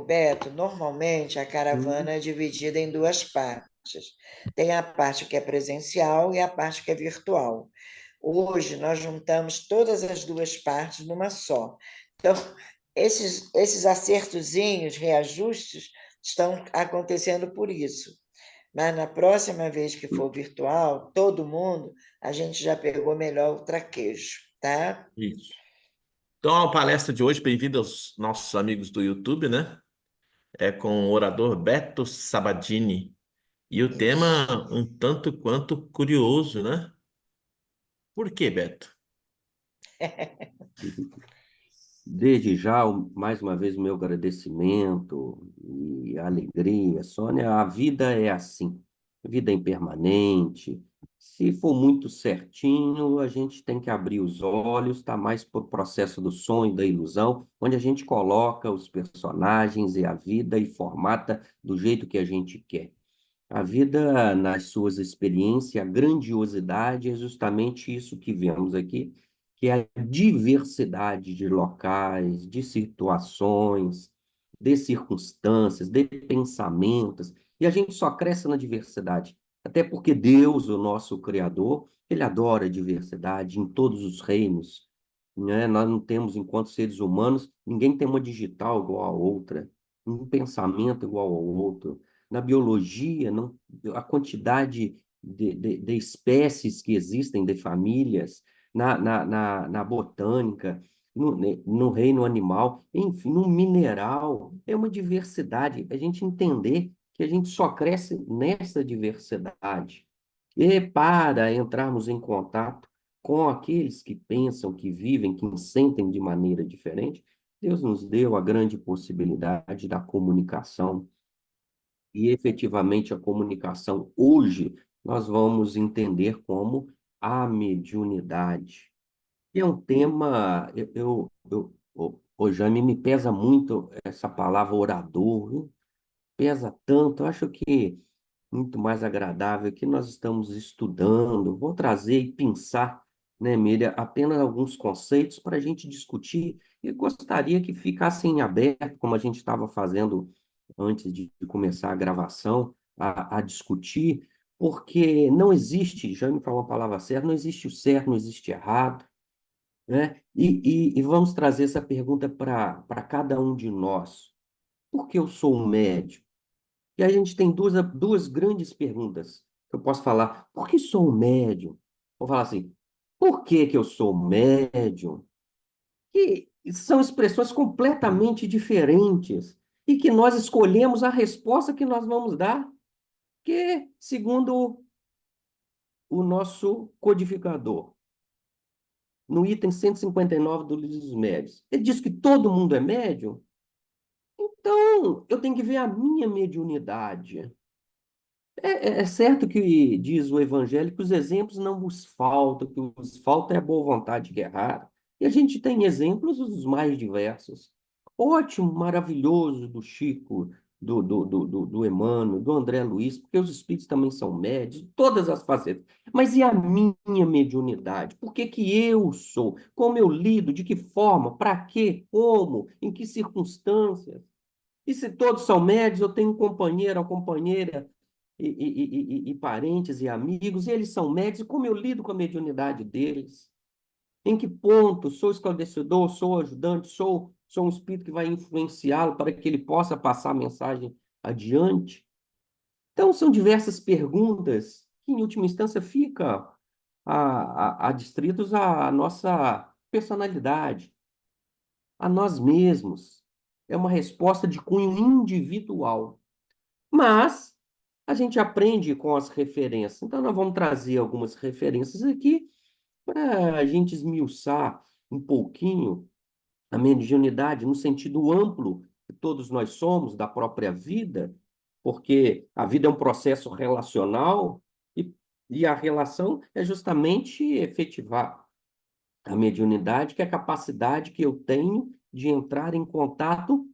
Beto, normalmente a Hum. caravana é dividida em duas partes. Tem a parte que é presencial e a parte que é virtual. Hoje nós juntamos todas as duas partes numa só. Então, esses acertozinhos, reajustes, estão acontecendo por isso. Mas na próxima vez que for virtual, todo mundo, a gente já pegou melhor o traquejo, tá? Isso. Então, a palestra de hoje, bem-vindo aos nossos amigos do YouTube, né? É com o orador Beto Sabadini. E o Isso. tema um tanto quanto curioso, né? Por quê, Beto? Desde já, mais uma vez, o meu agradecimento e alegria, Sônia. A vida é assim, a vida é impermanente. Se for muito certinho, a gente tem que abrir os olhos, está mais para o processo do sonho, da ilusão, onde a gente coloca os personagens e a vida e formata do jeito que a gente quer. A vida, nas suas experiências, a grandiosidade é justamente isso que vemos aqui, que é a diversidade de locais, de situações, de circunstâncias, de pensamentos, e a gente só cresce na diversidade. Até porque Deus, o nosso Criador, ele adora a diversidade em todos os reinos, né? Nós não temos, enquanto seres humanos, ninguém tem uma digital igual a outra, um pensamento igual ao outro. Na biologia, não, a quantidade de espécies que existem, de famílias, na botânica, no reino animal, enfim, no mineral, é uma diversidade. A gente entender que a gente só cresce nessa diversidade. E para entrarmos em contato com aqueles que pensam, que vivem, que sentem de maneira diferente, Deus nos deu a grande possibilidade da comunicação e efetivamente a comunicação hoje nós vamos entender como a mediunidade. E é um tema, ô, Jaime, me pesa muito essa palavra orador, viu? Pesa tanto, eu acho que muito mais agradável que nós estamos estudando. Vou trazer e pensar, né, Miriam, apenas alguns conceitos para a gente discutir e gostaria que ficassem abertos, como a gente estava fazendo antes de começar a gravação, a discutir, porque não existe, já me falou a palavra certa, não existe o certo, não existe errado, né? E vamos trazer essa pergunta para cada um de nós. Por que eu sou um médium? E aí a gente tem duas grandes perguntas que eu posso falar. Por que sou um médium? Vou falar assim, por que que eu sou um médium? Que são expressões completamente diferentes e que nós escolhemos a resposta que nós vamos dar, que, segundo o nosso codificador, no item 159 do Livro dos Médiuns, ele diz que todo mundo é médium, então eu tenho que ver a minha mediunidade. É certo que diz o Evangelho que os exemplos não vos faltam, que vos falta é a boa vontade que é rara. E a gente tem exemplos os mais diversos. Ótimo, maravilhoso do Chico, do Emmanuel, do André Luiz, porque os espíritos também são médios, todas as facetas. Mas e a minha mediunidade? Por que que eu sou? Como eu lido? De que forma? Para quê? Como? Em que circunstâncias? E se todos são médios, eu tenho um companheiro ou companheira e parentes e amigos, e eles são médios, e como eu lido com a mediunidade deles? Em que ponto sou esclarecedor, sou ajudante, sou um espírito que vai influenciá-lo para que ele possa passar a mensagem adiante? Então, são diversas perguntas que, em última instância, fica adstritos à nossa personalidade, a nós mesmos. É uma resposta de cunho individual. Mas a gente aprende com as referências. Então, nós vamos trazer algumas referências aqui para a gente esmiuçar um pouquinho a mediunidade no sentido amplo que todos nós somos da própria vida, porque a vida é um processo relacional e a relação é justamente efetivar a mediunidade, que é a capacidade que eu tenho de entrar em contato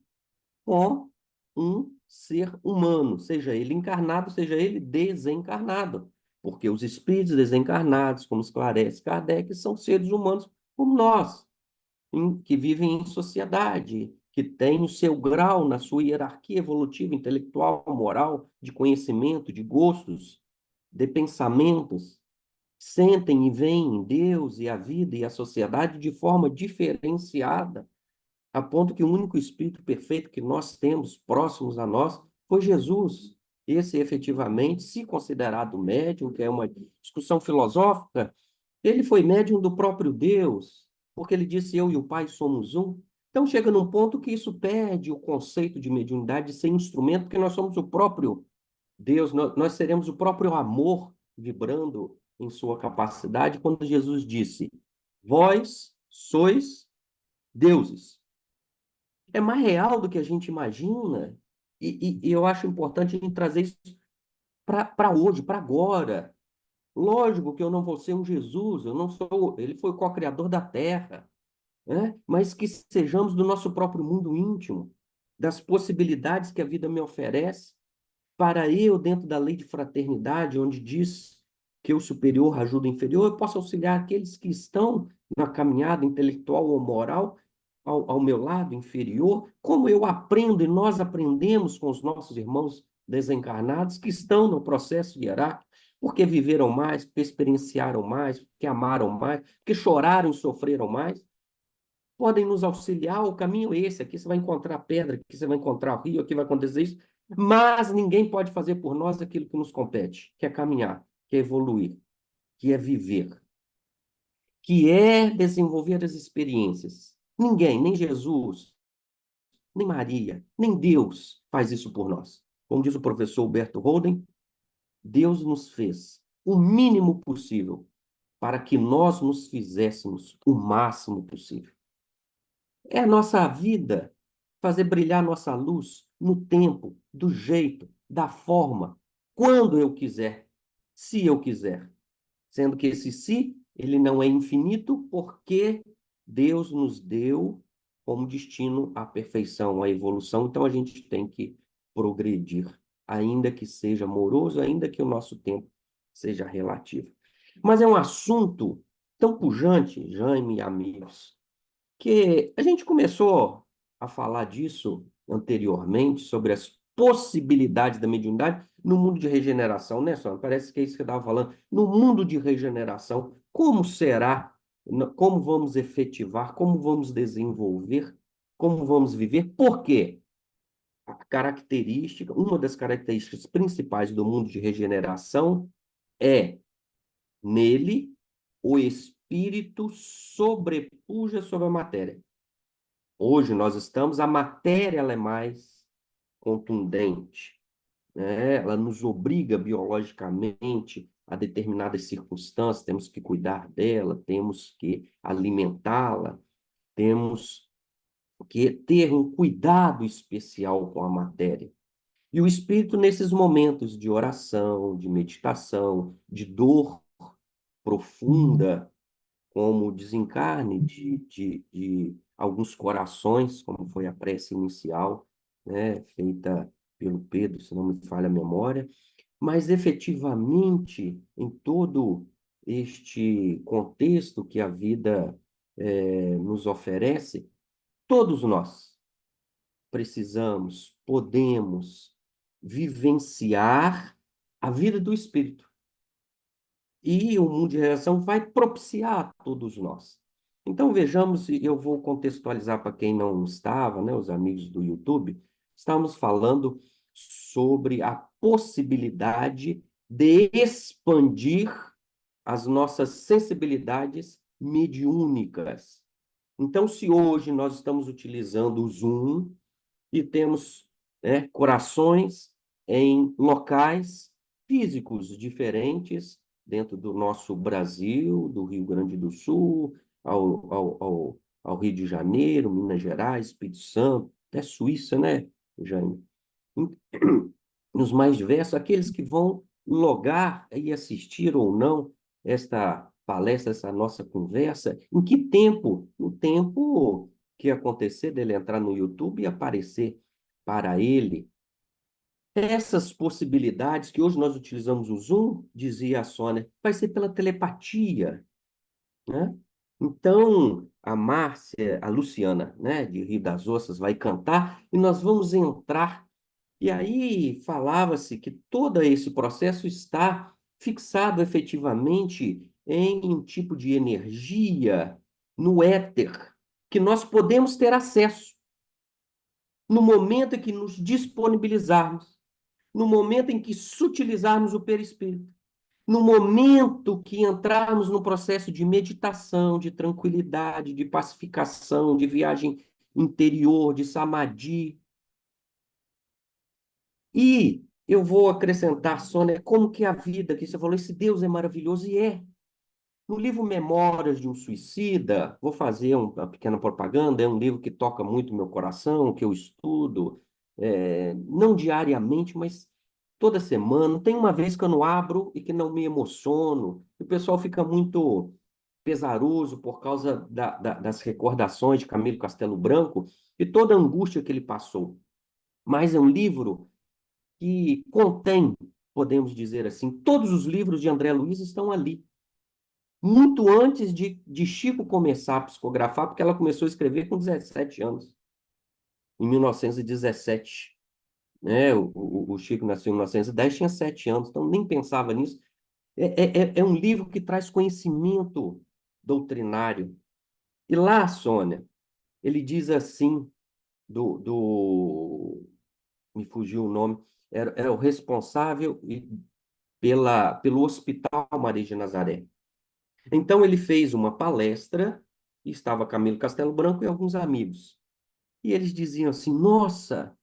com um ser humano, seja ele encarnado, seja ele desencarnado. Porque os espíritos desencarnados, como esclarece Kardec, são seres humanos como nós, que vivem em sociedade, que tem o seu grau na sua hierarquia evolutiva, intelectual, moral, de conhecimento, de gostos, de pensamentos, sentem e veem Deus e a vida e a sociedade de forma diferenciada, a ponto que o único Espírito perfeito que nós temos próximos a nós foi Jesus. Esse, efetivamente, se considerado médium, que é uma discussão filosófica, ele foi médium do próprio Deus, porque ele disse: Eu e o Pai somos um. Então, chega num ponto que isso perde o conceito de mediunidade de ser instrumento, porque nós somos o próprio Deus, nós seremos o próprio amor vibrando em sua capacidade, quando Jesus disse: Vós sois deuses. É mais real do que a gente imagina, e eu acho importante a gente trazer isso para hoje, para agora. Lógico que eu não vou ser um Jesus, eu não sou, ele foi o co-criador da Terra, né? Mas que sejamos do nosso próprio mundo íntimo, das possibilidades que a vida me oferece, para eu, dentro da lei de fraternidade, onde diz que o superior ajuda o inferior, eu posso auxiliar aqueles que estão na caminhada intelectual ou moral ao meu lado inferior, como eu aprendo e nós aprendemos com os nossos irmãos desencarnados que estão no processo hierárquico, porque viveram mais, porque experienciaram mais, porque amaram mais, porque choraram e sofreram mais, podem nos auxiliar. O caminho é esse: aqui você vai encontrar pedra, aqui você vai encontrar o rio, aqui vai acontecer isso, mas ninguém pode fazer por nós aquilo que nos compete, que é caminhar, que é evoluir, que é viver, que é desenvolver as experiências. Ninguém, nem Jesus, nem Maria, nem Deus faz isso por nós. Como diz o professor Humberto Holden, Deus nos fez o mínimo possível para que nós nos fizéssemos o máximo possível. É a nossa vida fazer brilhar nossa luz no tempo, do jeito, da forma, quando eu quiser, se eu quiser. Sendo que esse se, ele não é infinito, porque Deus nos deu como destino a perfeição, a evolução. Então a gente tem que progredir, ainda que seja moroso, ainda que o nosso tempo seja relativo. Mas é um assunto tão pujante, Jaime e amigos, que a gente começou a falar disso anteriormente, sobre as possibilidades da mediunidade no mundo de regeneração, né, Sônia? Parece que é isso que eu estava falando. No mundo de regeneração, como será? Como vamos efetivar? Como vamos desenvolver? Como vamos viver? Por quê? A característica, uma das características principais do mundo de regeneração é, nele, o espírito sobrepuja sobre a matéria. Hoje nós estamos, a matéria ela é mais contundente, né? Ela nos obriga biologicamente a determinadas circunstâncias, temos que cuidar dela, temos que alimentá-la, temos que ter um cuidado especial com a matéria. E o espírito, nesses momentos de oração, de meditação, de dor profunda, como o desencarne de alguns corações, como foi a prece inicial, né, feita pelo Pedro, se não me falha a memória, mas efetivamente, em todo este contexto que a vida nos oferece, todos nós precisamos, podemos vivenciar a vida do Espírito. E o mundo de reação vai propiciar a todos nós. Então, vejamos, e eu vou contextualizar para quem não estava, né, os amigos do YouTube, estamos falando sobre a possibilidade de expandir as nossas sensibilidades mediúnicas. Então, se hoje nós estamos utilizando o Zoom e temos, né, corações em locais físicos diferentes, dentro do nosso Brasil, do Rio Grande do Sul, ao Rio de Janeiro, Minas Gerais, Espírito Santo, até Suíça, né, Jaime? Nos mais diversos, aqueles que vão logar e assistir ou não esta palestra, essa nossa conversa, em que tempo? No tempo que acontecer dele entrar no YouTube e aparecer para ele essas possibilidades que hoje nós utilizamos o Zoom, dizia a Sônia, vai ser pela telepatia, né? Então, a Márcia, a Luciana, né, de Rio das Ostras, vai cantar e nós vamos entrar. E aí falava-se que todo esse processo está fixado efetivamente em um tipo de energia no éter, que nós podemos ter acesso no momento em que nos disponibilizarmos, no momento em que sutilizarmos o perispírito, no momento que entrarmos no processo de meditação, de tranquilidade, de pacificação, de viagem interior, de samadhi. E eu vou acrescentar, Sônia, como que a vida, que você falou, esse Deus é maravilhoso, e é. No livro Memórias de um Suicida, vou fazer uma pequena propaganda, é um livro que toca muito meu coração, que eu estudo, não diariamente, mas toda semana. Tem uma vez que eu não abro e que não me emociono. O pessoal fica muito pesaroso por causa das recordações de Camilo Castelo Branco e toda a angústia que ele passou. Mas é um livro que contém, podemos dizer assim, todos os livros de André Luiz estão ali. Muito antes de Chico começar a psicografar, porque ela começou a escrever com 17 anos, em 1917. Né? O Chico nasceu em 1910, tinha 7 anos, então nem pensava nisso. É um livro que traz conhecimento doutrinário. E lá, Sônia, ele diz assim, me fugiu o nome, era o responsável pelo Hospital Maria de Nazaré. Então ele fez uma palestra, e estava Camilo Castelo Branco e alguns amigos. E eles diziam assim: nossa,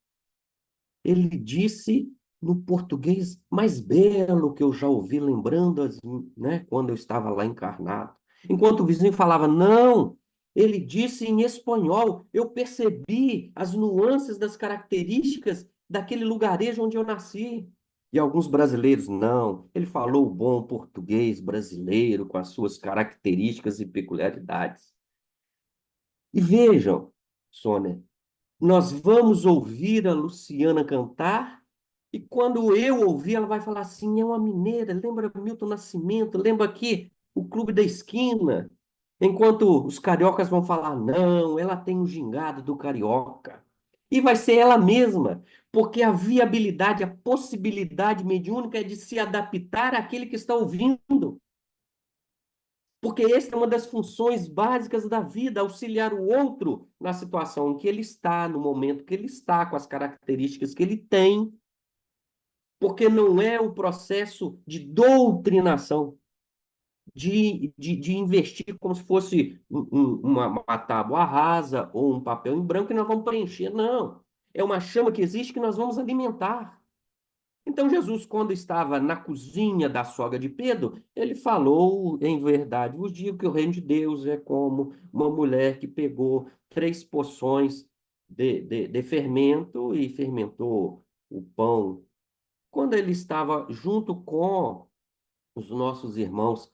ele disse no português mais belo que eu já ouvi, lembrando, né, quando eu estava lá encarnado. Enquanto o vizinho falava: não, ele disse em espanhol, eu percebi as nuances das características daquele lugarejo onde eu nasci. E alguns brasileiros, não, ele falou o bom português brasileiro, com as suas características e peculiaridades. E vejam, Sônia, nós vamos ouvir a Luciana cantar, e quando eu ouvir, ela vai falar assim: é uma mineira, lembra Milton Nascimento, lembra aqui o Clube da Esquina. Enquanto os cariocas vão falar: não, ela tem o gingado do carioca. E vai ser ela mesma, porque a viabilidade, a possibilidade mediúnica é de se adaptar àquele que está ouvindo. Porque essa é uma das funções básicas da vida, auxiliar o outro na situação em que ele está, no momento que ele está, com as características que ele tem, porque não é o processo de doutrinação, de investir como se fosse uma tábua rasa ou um papel em branco que nós vamos preencher. Não. É uma chama que existe que nós vamos alimentar. Então, Jesus, quando estava na cozinha da sogra de Pedro, ele falou: em verdade vos digo que o reino de Deus é como uma mulher que pegou 3 porções de fermento e fermentou o pão. Quando ele estava junto com os nossos irmãos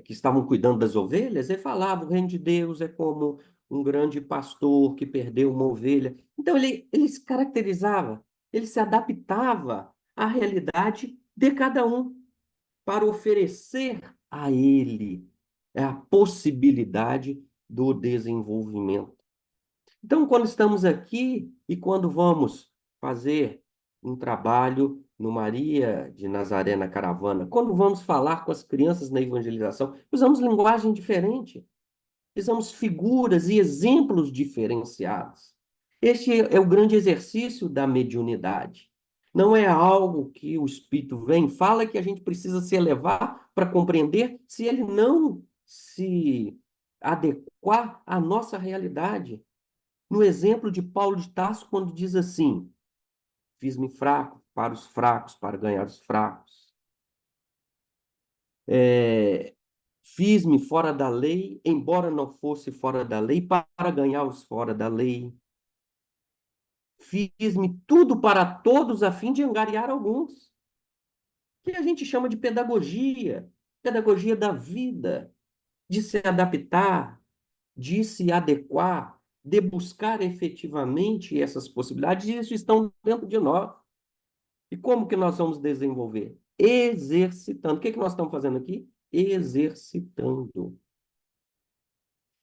que estavam cuidando das ovelhas, ele falava: o reino de Deus é como um grande pastor que perdeu uma ovelha. Então, ele se caracterizava, ele se adaptava à realidade de cada um para oferecer a ele a possibilidade do desenvolvimento. Então, quando estamos aqui e quando vamos fazer um trabalho no Maria de Nazaré na caravana, quando vamos falar com as crianças na evangelização, usamos linguagem diferente, usamos figuras e exemplos diferenciados. Este é o grande exercício da mediunidade. Não é algo que o Espírito vem, fala que a gente precisa se elevar para compreender se ele não se adequar à nossa realidade. No exemplo de Paulo de Tarso, quando diz assim: fiz-me fraco para os fracos, para ganhar os fracos. Fiz-me fora da lei, embora não fosse fora da lei, para ganhar os fora da lei. Fiz-me tudo para todos, a fim de angariar alguns. Que a gente chama de pedagogia da vida, de se adaptar, de se adequar, de buscar efetivamente essas possibilidades, e isso estão dentro de nós. E como que nós vamos desenvolver? Exercitando. O que que nós estamos fazendo aqui? Exercitando.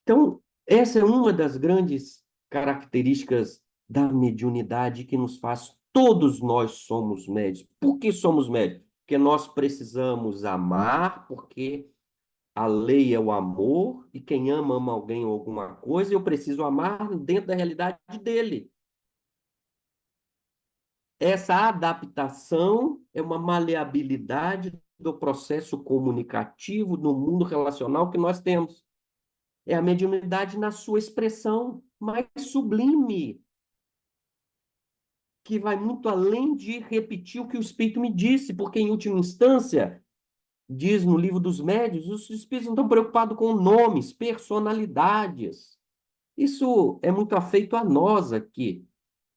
Então, essa é uma das grandes características da mediunidade que nos faz, todos nós somos médios. Por que somos médios? Porque nós precisamos amar, porque a lei é o amor, e quem ama, ama alguém ou alguma coisa, e eu preciso amar dentro da realidade dele. Essa adaptação é uma maleabilidade do processo comunicativo no mundo relacional que nós temos. É a mediunidade na sua expressão mais sublime, que vai muito além de repetir o que o Espírito me disse, porque, em última instância, diz no livro dos médiuns, os Espíritos não estão preocupados com nomes, personalidades. Isso é muito afeito a nós aqui.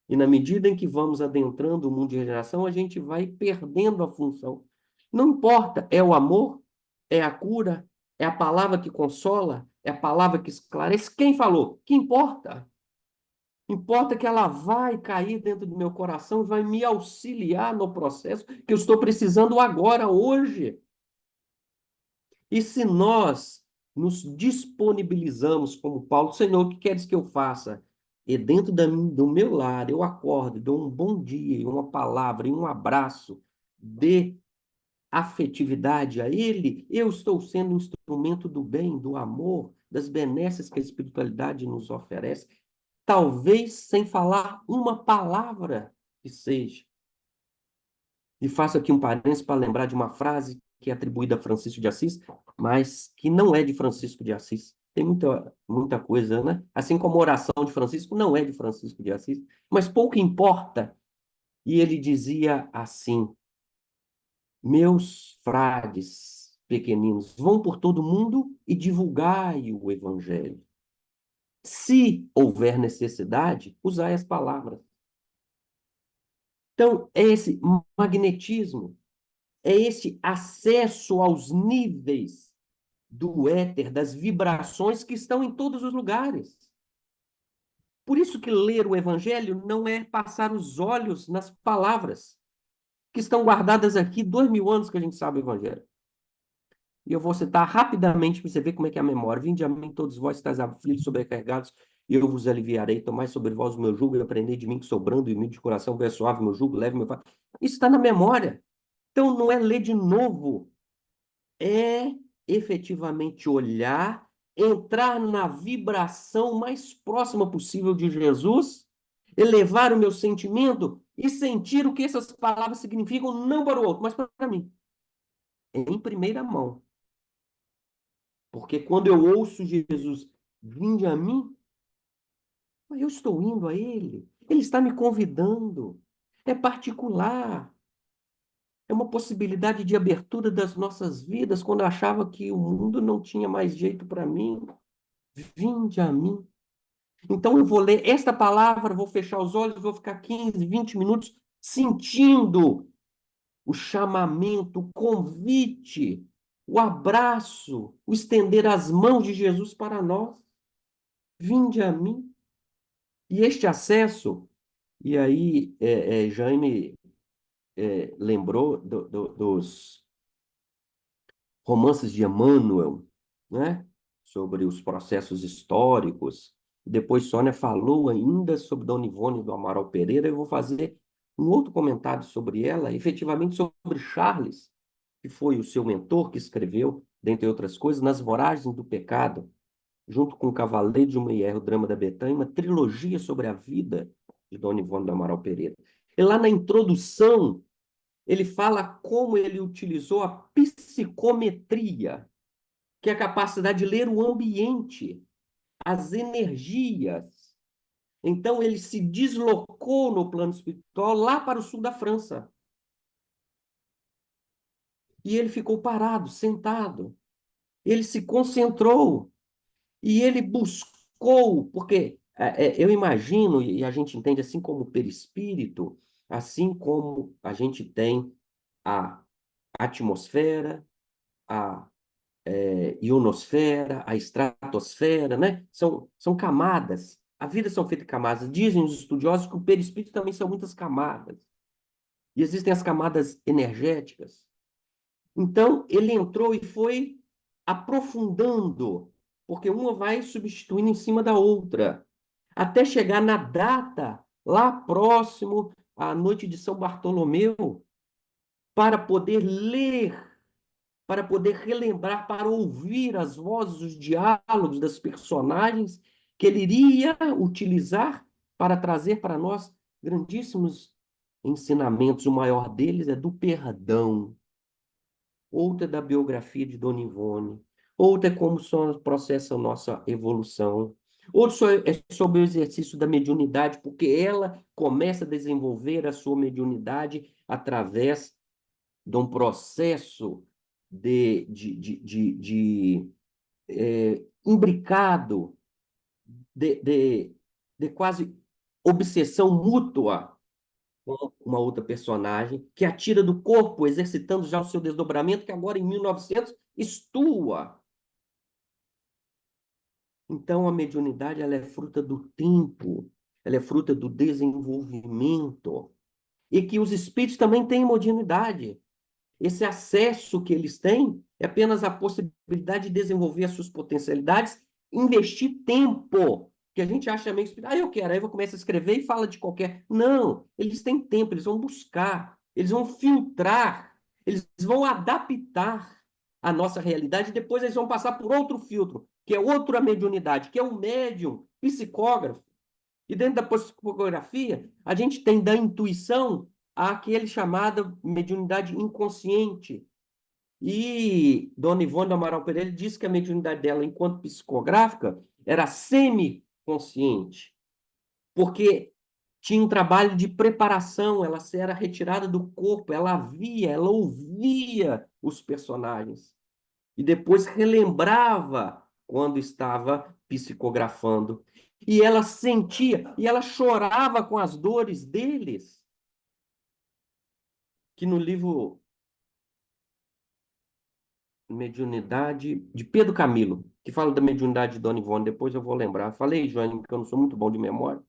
E na medida em que vamos adentrando o mundo de regeneração, a gente vai perdendo a função. Não importa, é o amor, é a cura, é a palavra que consola, é a palavra que esclarece. Quem falou? Que importa? Importa que ela vai cair dentro do meu coração e vai me auxiliar no processo que eu estou precisando agora, hoje. E se nós nos disponibilizamos, como Paulo, Senhor, o que queres que eu faça? E dentro do meu lar, eu acordo, dou um bom dia, uma palavra e um abraço de afetividade a Ele, eu estou sendo um instrumento do bem, do amor, das benesses que a espiritualidade nos oferece, talvez sem falar uma palavra que seja. E faço aqui um parênteses para lembrar de uma frase que é atribuída a Francisco de Assis, mas que não é de Francisco de Assis. Tem muita coisa, né? Assim como a oração de Francisco não é de Francisco de Assis, mas pouco importa. E ele dizia assim: meus frades pequeninos, vão por todo mundo e divulgai o evangelho. Se houver necessidade, usai as palavras. Então, é esse magnetismo, é esse acesso aos níveis do éter, das vibrações que estão em todos os lugares. Por isso que ler o Evangelho não é passar os olhos nas palavras, que estão guardadas aqui 2000 anos que a gente sabe o Evangelho. E eu vou citar rapidamente para você ver como é que é a memória. Vinde a mim todos vós estáis aflitos, sobrecarregados, e eu vos aliviarei. Tomai sobre vós o meu jugo e aprendei de mim que sou brando e humilde de coração, é suave meu jugo, leve meu fardo. Isso está na memória. Então não é ler de novo, é efetivamente olhar, entrar na vibração mais próxima possível de Jesus, elevar o meu sentimento e sentir o que essas palavras significam, não para o outro, mas para mim, em primeira mão. Porque quando eu ouço Jesus, vinde a mim, eu estou indo a Ele. Ele está me convidando. É particular. É uma possibilidade de abertura das nossas vidas quando eu achava que o mundo não tinha mais jeito para mim. Vinde a mim. Então eu vou ler esta palavra, vou fechar os olhos, vou ficar 15, 20 minutos sentindo o chamamento, o convite, o abraço, o estender as mãos de Jesus para nós. Vinde a mim. E este acesso, e aí Jaime lembrou dos romances de Emmanuel, né? Sobre os processos históricos. Depois Sônia falou ainda sobre Dona Ivone do Amaral Pereira. Eu vou fazer um outro comentário sobre ela, efetivamente sobre Charles, que foi o seu mentor, que escreveu, dentre outras coisas, Nas Voragens do Pecado, junto com o Cavaleiro de Meyer, o Drama da Betânia, uma trilogia sobre a vida de Dona Ivone do Amaral Pereira. E lá na introdução, ele fala como ele utilizou a psicometria, que é a capacidade de ler o ambiente, as energias. Então, ele se deslocou no plano espiritual lá para o sul da França. E ele ficou parado, sentado. Ele se concentrou e ele buscou, porque eu imagino, e a gente entende assim como perispírito, assim como a gente tem a atmosfera, a ionosfera, a estratosfera, né? São camadas. A vida são feitas de camadas. Dizem os estudiosos que o perispírito também são muitas camadas. E existem as camadas energéticas. Então, ele entrou e foi aprofundando porque uma vai substituindo em cima da outra, até chegar na data, lá próximo à noite de São Bartolomeu, para poder ler, para poder relembrar, para ouvir as vozes, os diálogos das personagens que ele iria utilizar para trazer para nós grandíssimos ensinamentos. O maior deles é do perdão, outra é da biografia de Dona Ivone, outra é como processa a nossa evolução, outra é sobre o exercício da mediunidade, porque ela começa a desenvolver a sua mediunidade através de um processo imbricado, de quase obsessão mútua com uma outra personagem, que a tira do corpo, exercitando já o seu desdobramento, que agora em 1900 estua. Então, a mediunidade ela é fruta do tempo, ela é fruta do desenvolvimento, e que os espíritos também têm mediunidade. Esse acesso que eles têm é apenas a possibilidade de desenvolver as suas potencialidades, investir tempo, que a gente acha meio... eu quero, aí eu vou começar a escrever e fala de qualquer... Não, eles têm tempo, eles vão buscar, eles vão filtrar, eles vão adaptar a nossa realidade, e depois eles vão passar por outro filtro, que é outra mediunidade, que é o médium psicógrafo. E dentro da psicografia, a gente tem da intuição aquele chamado mediunidade inconsciente. E Dona Ivone do Amaral Pereira disse que a mediunidade dela, enquanto psicográfica, era semiconsciente, porque tinha um trabalho de preparação, ela era retirada do corpo, ela via, ela ouvia os personagens. E depois relembrava quando estava psicografando. E ela sentia, e ela chorava com as dores deles, que no livro Mediunidade, de Pedro Camilo, que fala da mediunidade de Dona Ivone, depois eu vou lembrar. Falei, Joane, porque eu não sou muito bom de memória.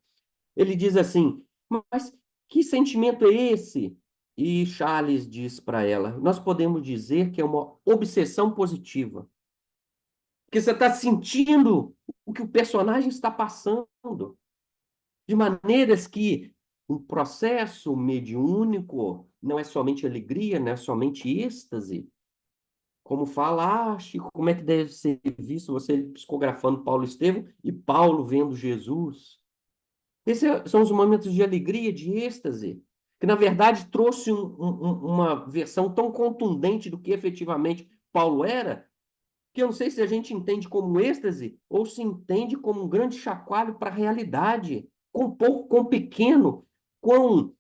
Ele diz assim, mas que sentimento é esse? E Charles diz para ela, nós podemos dizer que é uma obsessão positiva. Porque você está sentindo o que o personagem está passando. De maneiras que um processo mediúnico não é somente alegria, não é somente êxtase. Como fala, Chico, como é que deve ser visto você psicografando Paulo Estevão e Paulo vendo Jesus? Esses são os momentos de alegria, de êxtase, que na verdade trouxe uma versão tão contundente do que efetivamente Paulo era, que eu não sei se a gente entende como êxtase ou se entende como um grande chacoalho para a realidade, quão pouco, quão pequeno, quão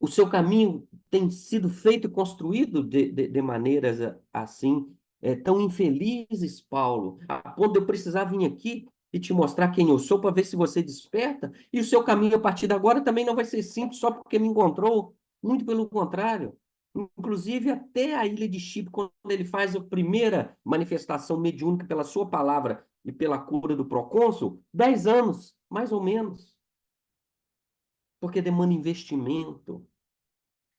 o seu caminho tem sido feito e construído de maneiras assim, tão infelizes, Paulo, a ponto de eu precisar vir aqui e te mostrar quem eu sou para ver se você desperta, e o seu caminho a partir de agora também não vai ser simples só porque me encontrou, muito pelo contrário. Inclusive, até a ilha de Chipre, quando ele faz a primeira manifestação mediúnica pela sua palavra e pela cura do procônsul, 10 anos, mais ou menos. Porque demanda investimento.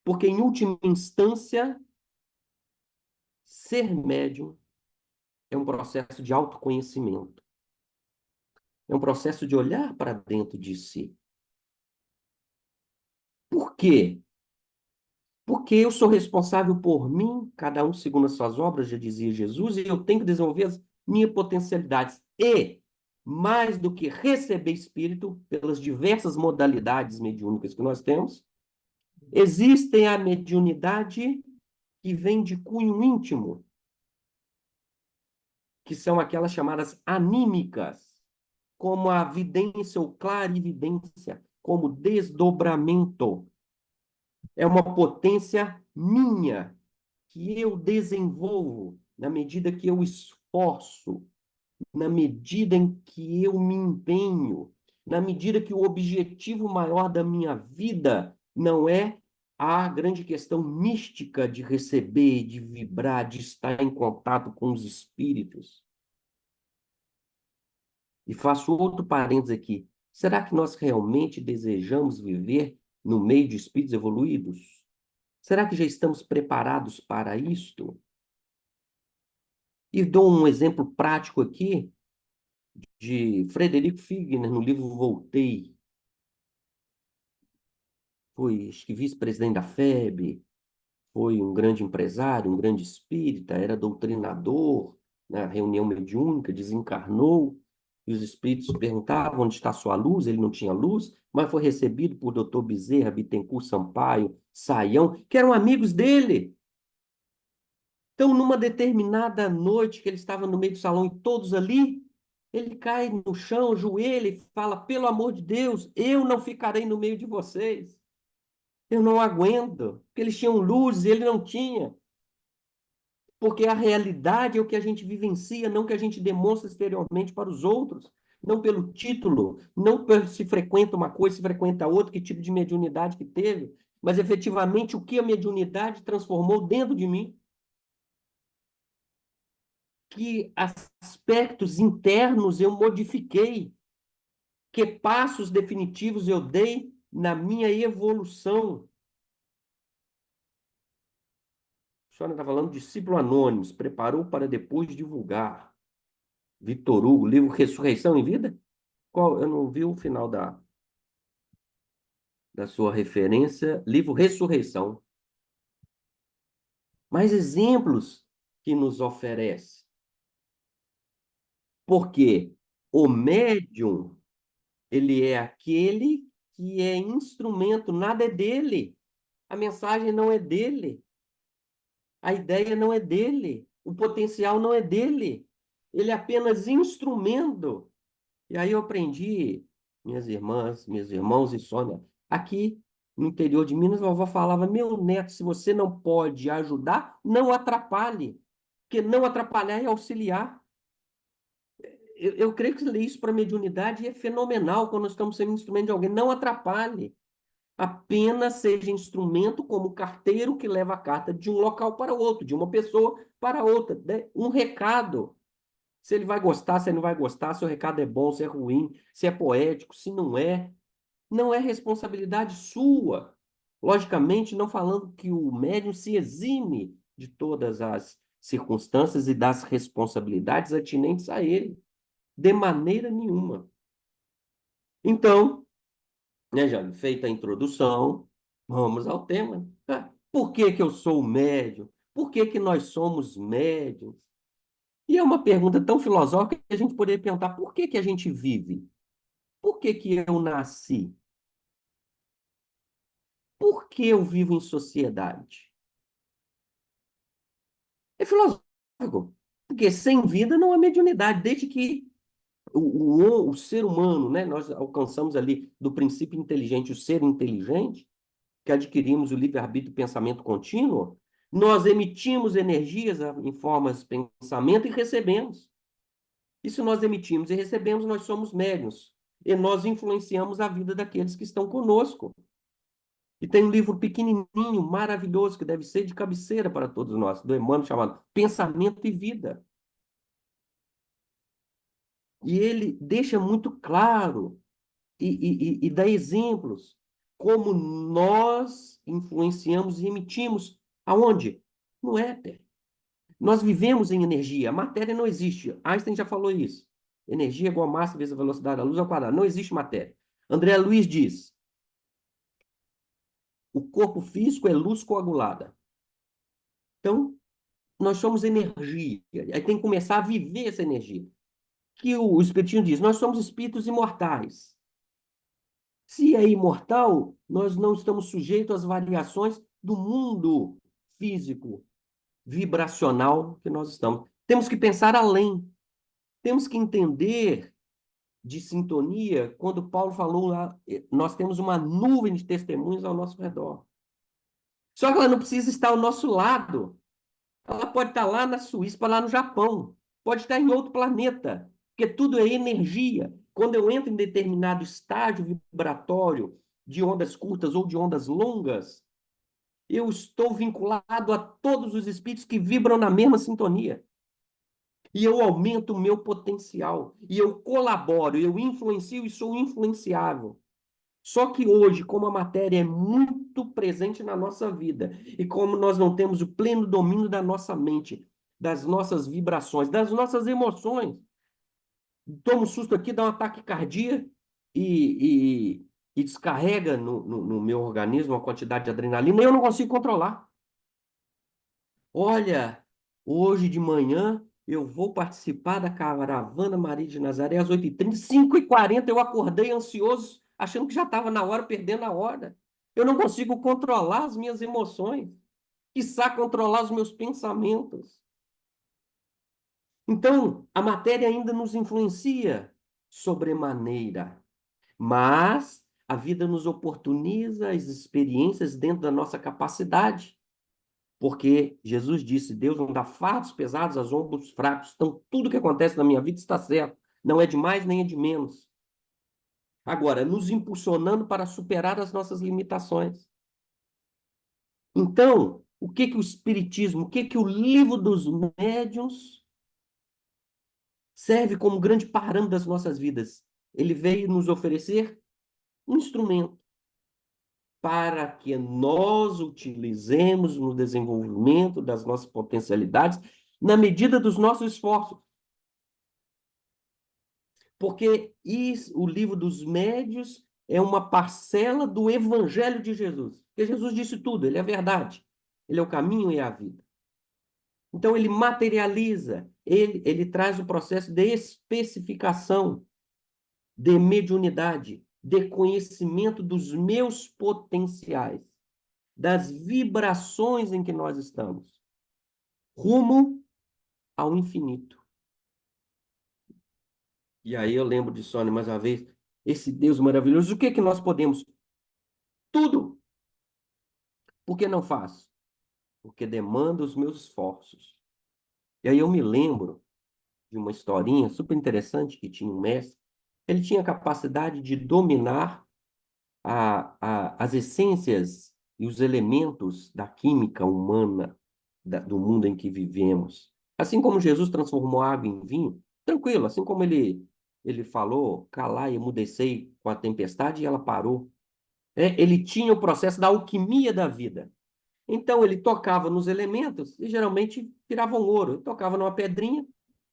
Porque, em última instância, ser médium é um processo de autoconhecimento. É um processo de olhar para dentro de si. Por quê? Porque eu sou responsável por mim, cada um segundo as suas obras, já dizia Jesus, e eu tenho que desenvolver as minhas potencialidades. E, mais do que receber espírito, pelas diversas modalidades mediúnicas que nós temos, existem a mediunidade que vem de cunho íntimo, que são aquelas chamadas anímicas, como a vidência ou clarividência, como desdobramento. É uma potência minha, que eu desenvolvo na medida que eu esforço, na medida em que eu me empenho, na medida que o objetivo maior da minha vida não é a grande questão mística de receber, de vibrar, de estar em contato com os espíritos. E faço outro parênteses aqui. Será que nós realmente desejamos viver no meio de espíritos evoluídos? Será que já estamos preparados para isto? E dou um exemplo prático aqui, de Frederico Figner, no livro Voltei. Foi, acho que, vice-presidente da FEB, foi um grande empresário, um grande espírita, era doutrinador na reunião mediúnica, desencarnou, e os espíritos perguntavam onde está a sua luz, ele não tinha luz, mas foi recebido por Dr. Bezerra, Bittencourt Sampaio, Saião, que eram amigos dele. Então, numa determinada noite que ele estava no meio do salão e todos ali, ele cai no chão, joelha e fala: pelo amor de Deus, eu não ficarei no meio de vocês. Eu não aguento. Porque eles tinham luz e ele não tinha. Porque a realidade é o que a gente vivencia, não o que a gente demonstra exteriormente para os outros. Não pelo título, não se frequenta uma coisa, se frequenta outra, que tipo de mediunidade que teve, mas efetivamente o que a mediunidade transformou dentro de mim. Que aspectos internos eu modifiquei, que passos definitivos eu dei na minha evolução. A senhora está falando de discípulo anônimo, se preparou para depois divulgar. Victor Hugo, livro Ressurreição em Vida? Qual? Eu não vi o final da sua referência. Livro Ressurreição. Mais exemplos que nos oferece. Porque o médium, ele é aquele que é instrumento, nada é dele. A mensagem não é dele. A ideia não é dele. O potencial não é dele. Ele é apenas instrumento. E aí eu aprendi, minhas irmãs, meus irmãos e Sônia, aqui no interior de Minas, a vovó falava: meu neto, se você não pode ajudar, não atrapalhe. Porque não atrapalhar é auxiliar. Eu creio que ler isso para a mediunidade é fenomenal quando nós estamos sendo instrumento de alguém. Não atrapalhe. Apenas seja instrumento como carteiro que leva a carta de um local para outro, de uma pessoa para outra. Né? Um recado. Se ele vai gostar, se ele não vai gostar, se o recado é bom, se é ruim, se é poético, se não é. Não é responsabilidade sua. Logicamente, não falando que o médium se exime de todas as circunstâncias e das responsabilidades atinentes a ele. De maneira nenhuma. Então, né, já feita a introdução, vamos ao tema. Por que que eu sou médium? Por que que nós somos médiums? E é uma pergunta tão filosófica que a gente poderia perguntar: por que que a gente vive? Por que que eu nasci? Por que eu vivo em sociedade? É filosófico. Porque sem vida não há mediunidade, desde que o ser humano, né, nós alcançamos ali do princípio inteligente, o ser inteligente, que adquirimos o livre-arbítrio do pensamento contínuo, nós emitimos energias em formas de pensamento e recebemos. E se nós emitimos e recebemos, nós somos médiuns. E nós influenciamos a vida daqueles que estão conosco. E tem um livro pequenininho, maravilhoso, que deve ser de cabeceira para todos nós, do Emmanuel, chamado Pensamento e Vida. E ele deixa muito claro e dá exemplos como nós influenciamos e emitimos. Aonde? No éter. Nós vivemos em energia. A matéria não existe. Einstein já falou isso. Energia é igual a massa vezes a velocidade da luz ao quadrado. Não existe matéria. André Luiz diz: o corpo físico é luz coagulada. Então, nós somos energia. Aí tem que começar a viver essa energia. Que o Espiritismo diz: nós somos espíritos imortais. Se é imortal, nós não estamos sujeitos às variações do mundo físico, vibracional que nós estamos. Temos que pensar além. Temos que entender de sintonia quando Paulo falou lá: nós temos uma nuvem de testemunhos ao nosso redor. Só que ela não precisa estar ao nosso lado. Ela pode estar lá na Suíça, lá no Japão. Pode estar em outro planeta. Porque tudo é energia. Quando eu entro em determinado estágio vibratório de ondas curtas ou de ondas longas, eu estou vinculado a todos os espíritos que vibram na mesma sintonia. E eu aumento o meu potencial. E eu colaboro, eu influencio e sou influenciável. Só que hoje, como a matéria é muito presente na nossa vida, e como nós não temos o pleno domínio da nossa mente, das nossas vibrações, das nossas emoções, toma um susto aqui, dá um ataque cardíaco e descarrega no meu organismo uma quantidade de adrenalina e eu não consigo controlar. Olha, hoje de manhã eu vou participar da Caravana Maria de Nazaré às 8h30, 5h40 eu acordei ansioso, achando que já estava na hora, perdendo a hora. Eu não consigo controlar as minhas emoções, quiçá controlar os meus pensamentos. Então, a matéria ainda nos influencia sobremaneira, mas a vida nos oportuniza as experiências dentro da nossa capacidade. Porque Jesus disse, Deus não dá fardos pesados aos ombros fracos. Então, tudo que acontece na minha vida está certo. Não é de mais nem é de menos. Agora, nos impulsionando para superar as nossas limitações. Então, o que que o Espiritismo, o que que o livro dos médiuns serve como grande parâmetro das nossas vidas? Ele veio nos oferecer um instrumento para que nós utilizemos no desenvolvimento das nossas potencialidades na medida dos nossos esforços. Porque o livro dos médiuns é uma parcela do Evangelho de Jesus. Porque Jesus disse tudo, ele é a verdade, ele é o caminho e a vida. Então, ele materializa, ele traz o processo de especificação, de mediunidade, de conhecimento dos meus potenciais, das vibrações em que nós estamos, rumo ao infinito. E aí eu lembro de Sônia mais uma vez, esse Deus maravilhoso, o que que nós podemos? Tudo. Por que não faço? Porque demanda os meus esforços. E aí eu me lembro de uma historinha super interessante que tinha um mestre. Ele tinha a capacidade de dominar as essências e os elementos da química humana do mundo em que vivemos. Assim como Jesus transformou água em vinho, tranquilo, assim como ele falou, calai, emudecei com a tempestade e ela parou. Ele tinha o processo da alquimia da vida. Então ele tocava nos elementos e geralmente viravam ouro. Ele tocava numa pedrinha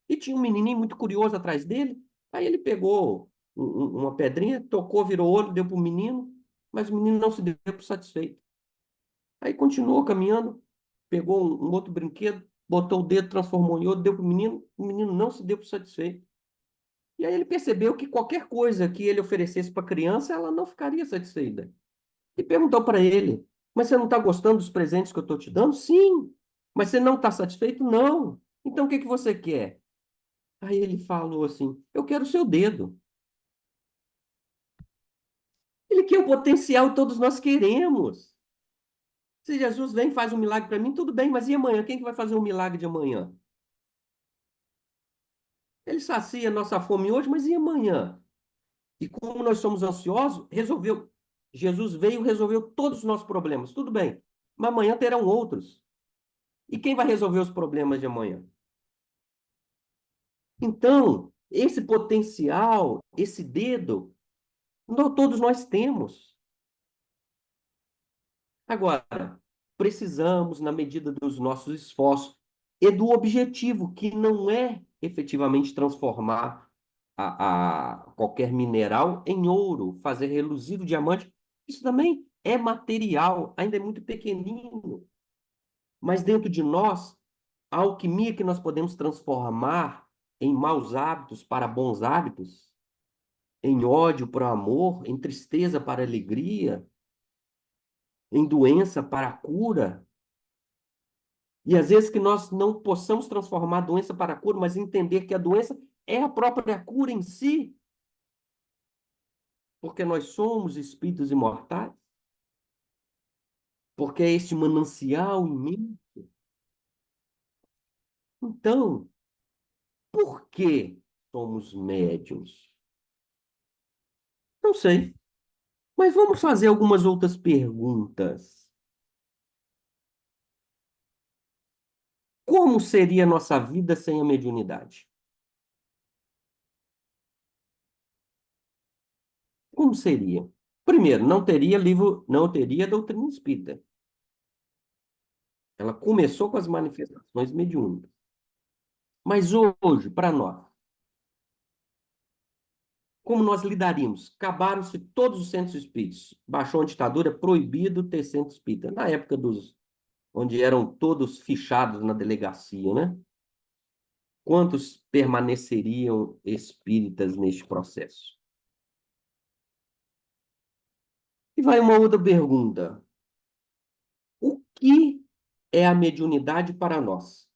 e tinha um menininho muito curioso atrás dele. Aí ele pegou uma pedrinha, tocou, virou ouro, deu para o menino, mas o menino não se deu por satisfeito. Aí continuou caminhando, pegou um outro brinquedo, botou o dedo, transformou em ouro, deu para o menino não se deu por satisfeito. E aí ele percebeu que qualquer coisa que ele oferecesse para a criança, ela não ficaria satisfeita. E perguntou para ele, mas você não está gostando dos presentes que eu estou te dando? Sim. Mas você não está satisfeito? Não. Então o que que você quer? Aí ele falou assim, eu quero o seu dedo. Ele quer o potencial que todos nós queremos. Se Jesus vem e faz um milagre para mim, tudo bem, mas e amanhã? Quem que vai fazer o milagre de amanhã? Ele sacia a nossa fome hoje, mas e amanhã? E como nós somos ansiosos, resolveu. Jesus veio e resolveu todos os nossos problemas. Tudo bem, mas amanhã terão outros. E quem vai resolver os problemas de amanhã? Então, esse potencial, esse dedo, todos nós temos. Agora, precisamos, na medida dos nossos esforços e do objetivo, que não é efetivamente transformar qualquer mineral em ouro, fazer reluzir o diamante. Isso também é material, ainda é muito pequenino. Mas dentro de nós, a alquimia que nós podemos transformar em maus hábitos para bons hábitos, em ódio para amor, em tristeza para alegria, em doença para cura. E às vezes que nós não possamos transformar a doença para cura, mas entender que a doença é a própria cura em si, porque nós somos espíritos imortais, porque é este manancial imenso. Então, por que somos médiuns? Não sei, mas vamos fazer algumas outras perguntas. Como seria a nossa vida sem a mediunidade? Como seria? Primeiro, não teria livro, não teria doutrina espírita. Ela começou com as manifestações mediúnicas. Mas hoje, para nós, Como nós lidaríamos? Acabaram-se todos os centros espíritas. Baixou a ditadura, proibido ter centro espírita. Na época onde eram todos fichados na delegacia, né? Quantos permaneceriam espíritas neste processo? E vai uma outra pergunta. O que é a mediunidade para nós?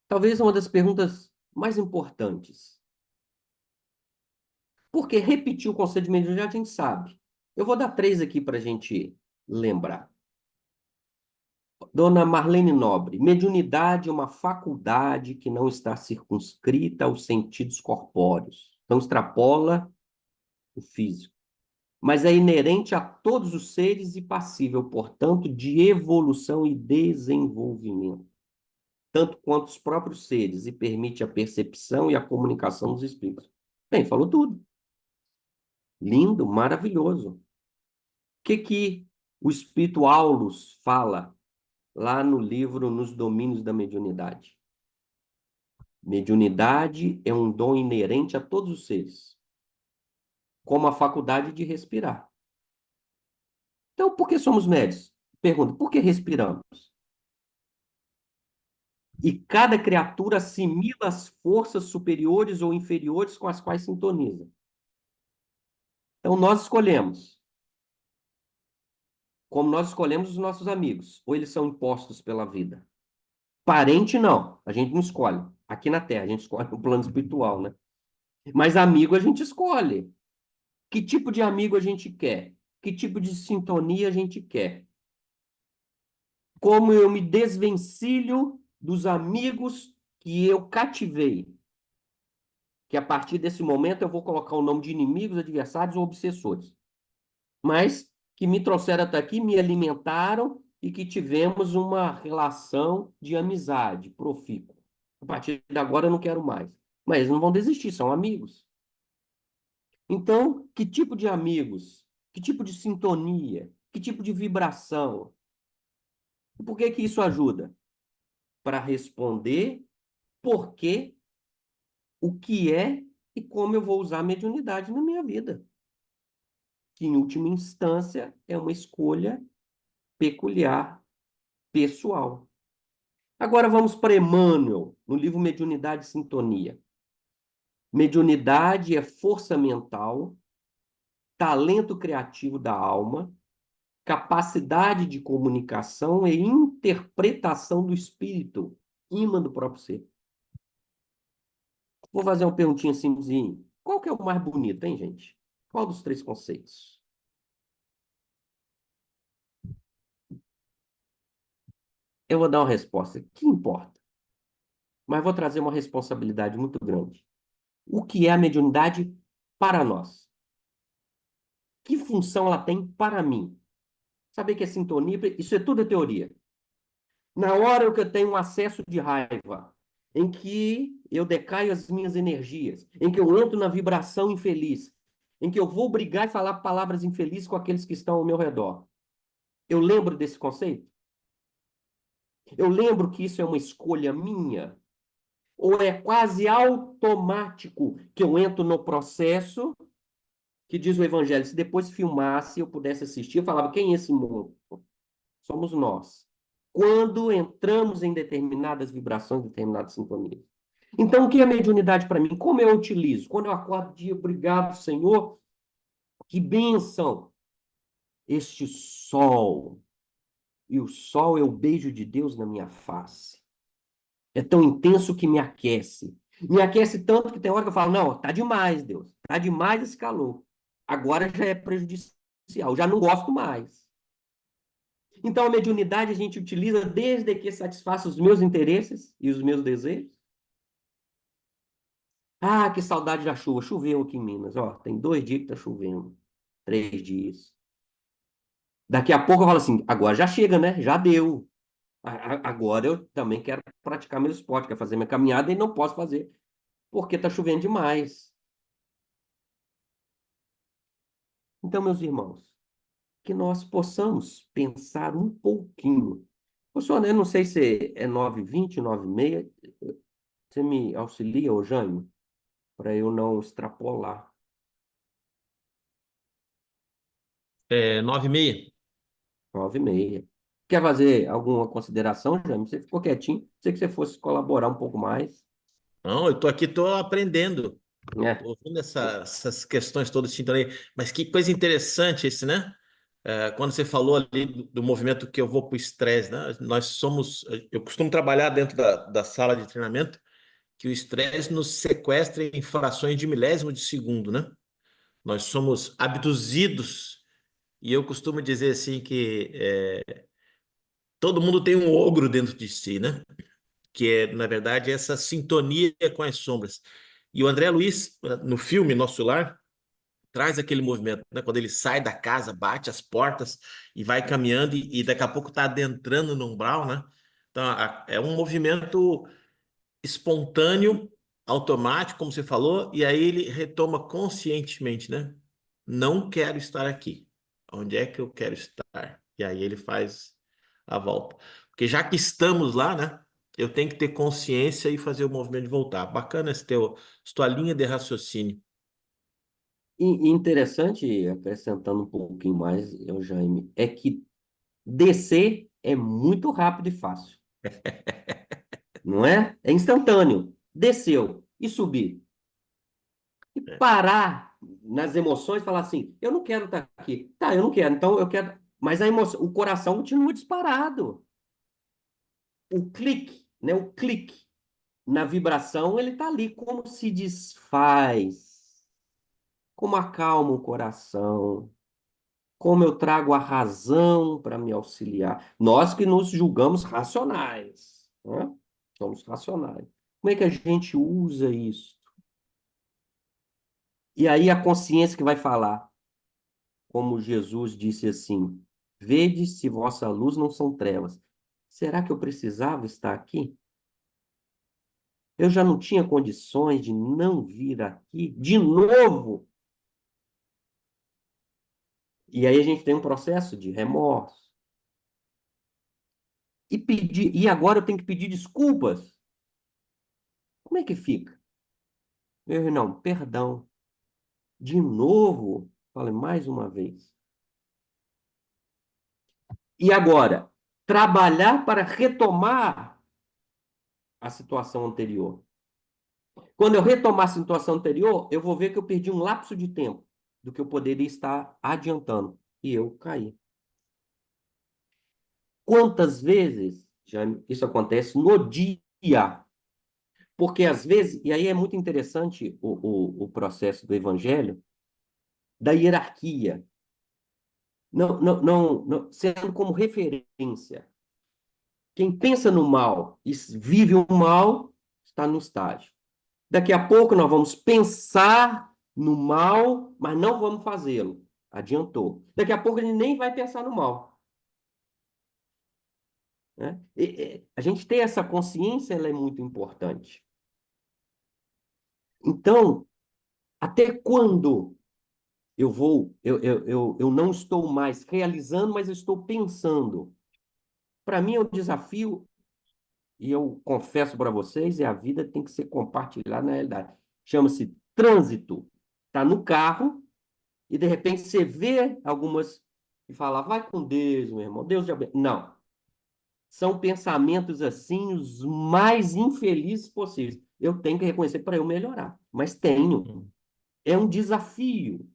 Talvez uma das perguntas mais importantes. Porque repetir o conceito de mediunidade a gente sabe. Eu vou dar 3 aqui para a gente lembrar. Dona Marlene Nobre, mediunidade é uma faculdade que não está circunscrita aos sentidos corpóreos. Não extrapola o físico, mas é inerente a todos os seres e passível, portanto, de evolução e desenvolvimento, tanto quanto os próprios seres, e permite a percepção e a comunicação dos espíritos. Bem, falou tudo. Lindo, maravilhoso. O que o espírito Aulus fala lá no livro Nos Domínios da Mediunidade? Mediunidade é um dom inerente a todos os seres, como a faculdade de respirar. Então, por que somos médios? Pergunta, por que respiramos? E cada criatura assimila as forças superiores ou inferiores com as quais sintoniza. Então, nós escolhemos. Como nós escolhemos os nossos amigos, ou eles são impostos pela vida. Parente, não. A gente não escolhe. Aqui na Terra, a gente escolhe no plano espiritual, né? Mas amigo a gente escolhe. Que tipo de amigo a gente quer? Que tipo de sintonia a gente quer? Como eu me desvencilho dos amigos que eu cativei? Que a partir desse momento eu vou colocar o nome de inimigos, adversários ou obsessores. Mas que me trouxeram até aqui, me alimentaram e que tivemos uma relação de amizade profícua. A partir de agora eu não quero mais. Mas eles não vão desistir, são amigos. Então, que tipo de amigos? Que tipo de sintonia? Que tipo de vibração? E por que que isso ajuda? Para responder por que, o que é e como eu vou usar a mediunidade na minha vida. Que, em última instância, é uma escolha peculiar, pessoal. Agora vamos para Emmanuel, no livro Mediunidade e Sintonia. Mediunidade é força mental, talento criativo da alma, capacidade de comunicação e interpretação do espírito, ímã do próprio ser. Vou fazer uma perguntinha simplesinha. Qual que é o mais bonito, hein, gente? Qual dos 3 conceitos? Eu vou dar uma resposta. Que importa? Mas vou trazer uma responsabilidade muito grande. O que é a mediunidade para nós? Que função ela tem para mim? Saber que é sintonia, isso é tudo teoria. Na hora que eu tenho um acesso de raiva, em que eu decaio as minhas energias, em que eu entro na vibração infeliz, em que eu vou brigar e falar palavras infelizes com aqueles que estão ao meu redor. Eu lembro desse conceito? Eu lembro que isso é uma escolha minha? Ou é quase automático que eu entro no processo que diz o Evangelho? Se depois filmasse, eu pudesse assistir, eu falava, quem é esse mundo? Somos nós. Quando entramos em determinadas vibrações, determinadas sintonias. Então, o que é mediunidade para mim? Como eu utilizo? Quando eu acordo dia, obrigado, Senhor, que bênção! Este sol. E o sol é o beijo de Deus na minha face. É tão intenso que me aquece. Me aquece tanto que tem hora que eu falo, não, tá demais, Deus. Tá demais esse calor. Agora já é prejudicial, já não gosto mais. Então, a mediunidade a gente utiliza desde que satisfaça os meus interesses e os meus desejos. Ah, que saudade da chuva. Choveu aqui em Minas. Ó, tem 2 dias que tá chovendo. 3 dias. Daqui a pouco eu falo assim, agora já chega, né? Já deu. Agora eu também quero praticar meu esporte, quero fazer minha caminhada e não posso fazer, porque tá chovendo demais. Então, meus irmãos, que nós possamos pensar um pouquinho. O senhor, eu não sei se é 9h20, 9h30. Você me auxilia, ô Jânio? para eu não extrapolar. 9h30. 9h30. Quer fazer alguma consideração, Jaime? Você ficou quietinho. Sei que você fosse colaborar um pouco mais. Não, eu tô aqui, tô aprendendo. É. Tô ouvindo essas questões todas, sintonia. Mas que coisa interessante esse, né? Quando você falou ali do movimento que eu vou para o estresse, né? Eu costumo trabalhar dentro da sala de treinamento, que o estresse nos sequestra em frações de milésimo de segundo, né? Nós somos abduzidos, e eu costumo dizer assim que todo mundo tem um ogro dentro de si, né? Que é, na verdade, essa sintonia com as sombras. E o André Luiz, no filme Nosso Lar, traz aquele movimento, né? Quando ele sai da casa, bate as portas e vai caminhando e daqui a pouco está adentrando no umbral, né? Então, é um movimento espontâneo, automático, como você falou, e aí ele retoma conscientemente, né? Não quero estar aqui. Onde é que eu quero estar? E aí ele faz a volta. Porque já que estamos lá, né? Eu tenho que ter consciência e fazer o movimento de voltar. Bacana tua linha de raciocínio. E interessante, acrescentando um pouquinho mais, Jaime, é que descer é muito rápido e fácil, não é? É instantâneo. Desceu e subir. E parar nas emoções e falar assim, eu não quero estar aqui. Tá, eu não quero, então eu quero. Mas a emoção, o coração continua disparado. O clique, né? O clique na vibração, ele tá ali como se desfaz, como acalma o coração, como eu trago a razão para me auxiliar. Nós que nos julgamos racionais, né? Somos racionais. Como é que a gente usa isso? E aí a consciência que vai falar, como Jesus disse assim: vede se vossa luz não são trevas. Será que eu precisava estar aqui? Eu já não tinha condições de não vir aqui de novo. E aí a gente tem um processo de remorso. E agora eu tenho que pedir desculpas. Como é que fica? Meu irmão, perdão. De novo, falei mais uma vez. E agora, trabalhar para retomar a situação anterior. Quando eu retomar a situação anterior, eu vou ver que eu perdi um lapso de tempo do que eu poderia estar adiantando. E eu caí. Quantas vezes já isso acontece no dia? Porque às vezes, e aí é muito interessante o processo do evangelho, da hierarquia, não, sendo como referência. Quem pensa no mal e vive o mal está no estágio. Daqui a pouco nós vamos pensar no mal, mas não vamos fazê-lo. Adiantou. Daqui a pouco ele nem vai pensar no mal. Né? A gente ter essa consciência, ela é muito importante. Então, até quando eu não estou mais realizando, mas eu estou pensando? Para mim é um desafio, e eu confesso para vocês, a vida tem que ser compartilhada na realidade. Chama-se trânsito. Está no carro, e de repente você vê algumas e fala, vai com Deus, meu irmão, Deus te abençoe. Não. São pensamentos assim, os mais infelizes possíveis. Eu tenho que reconhecer para eu melhorar, mas tenho. É um desafio.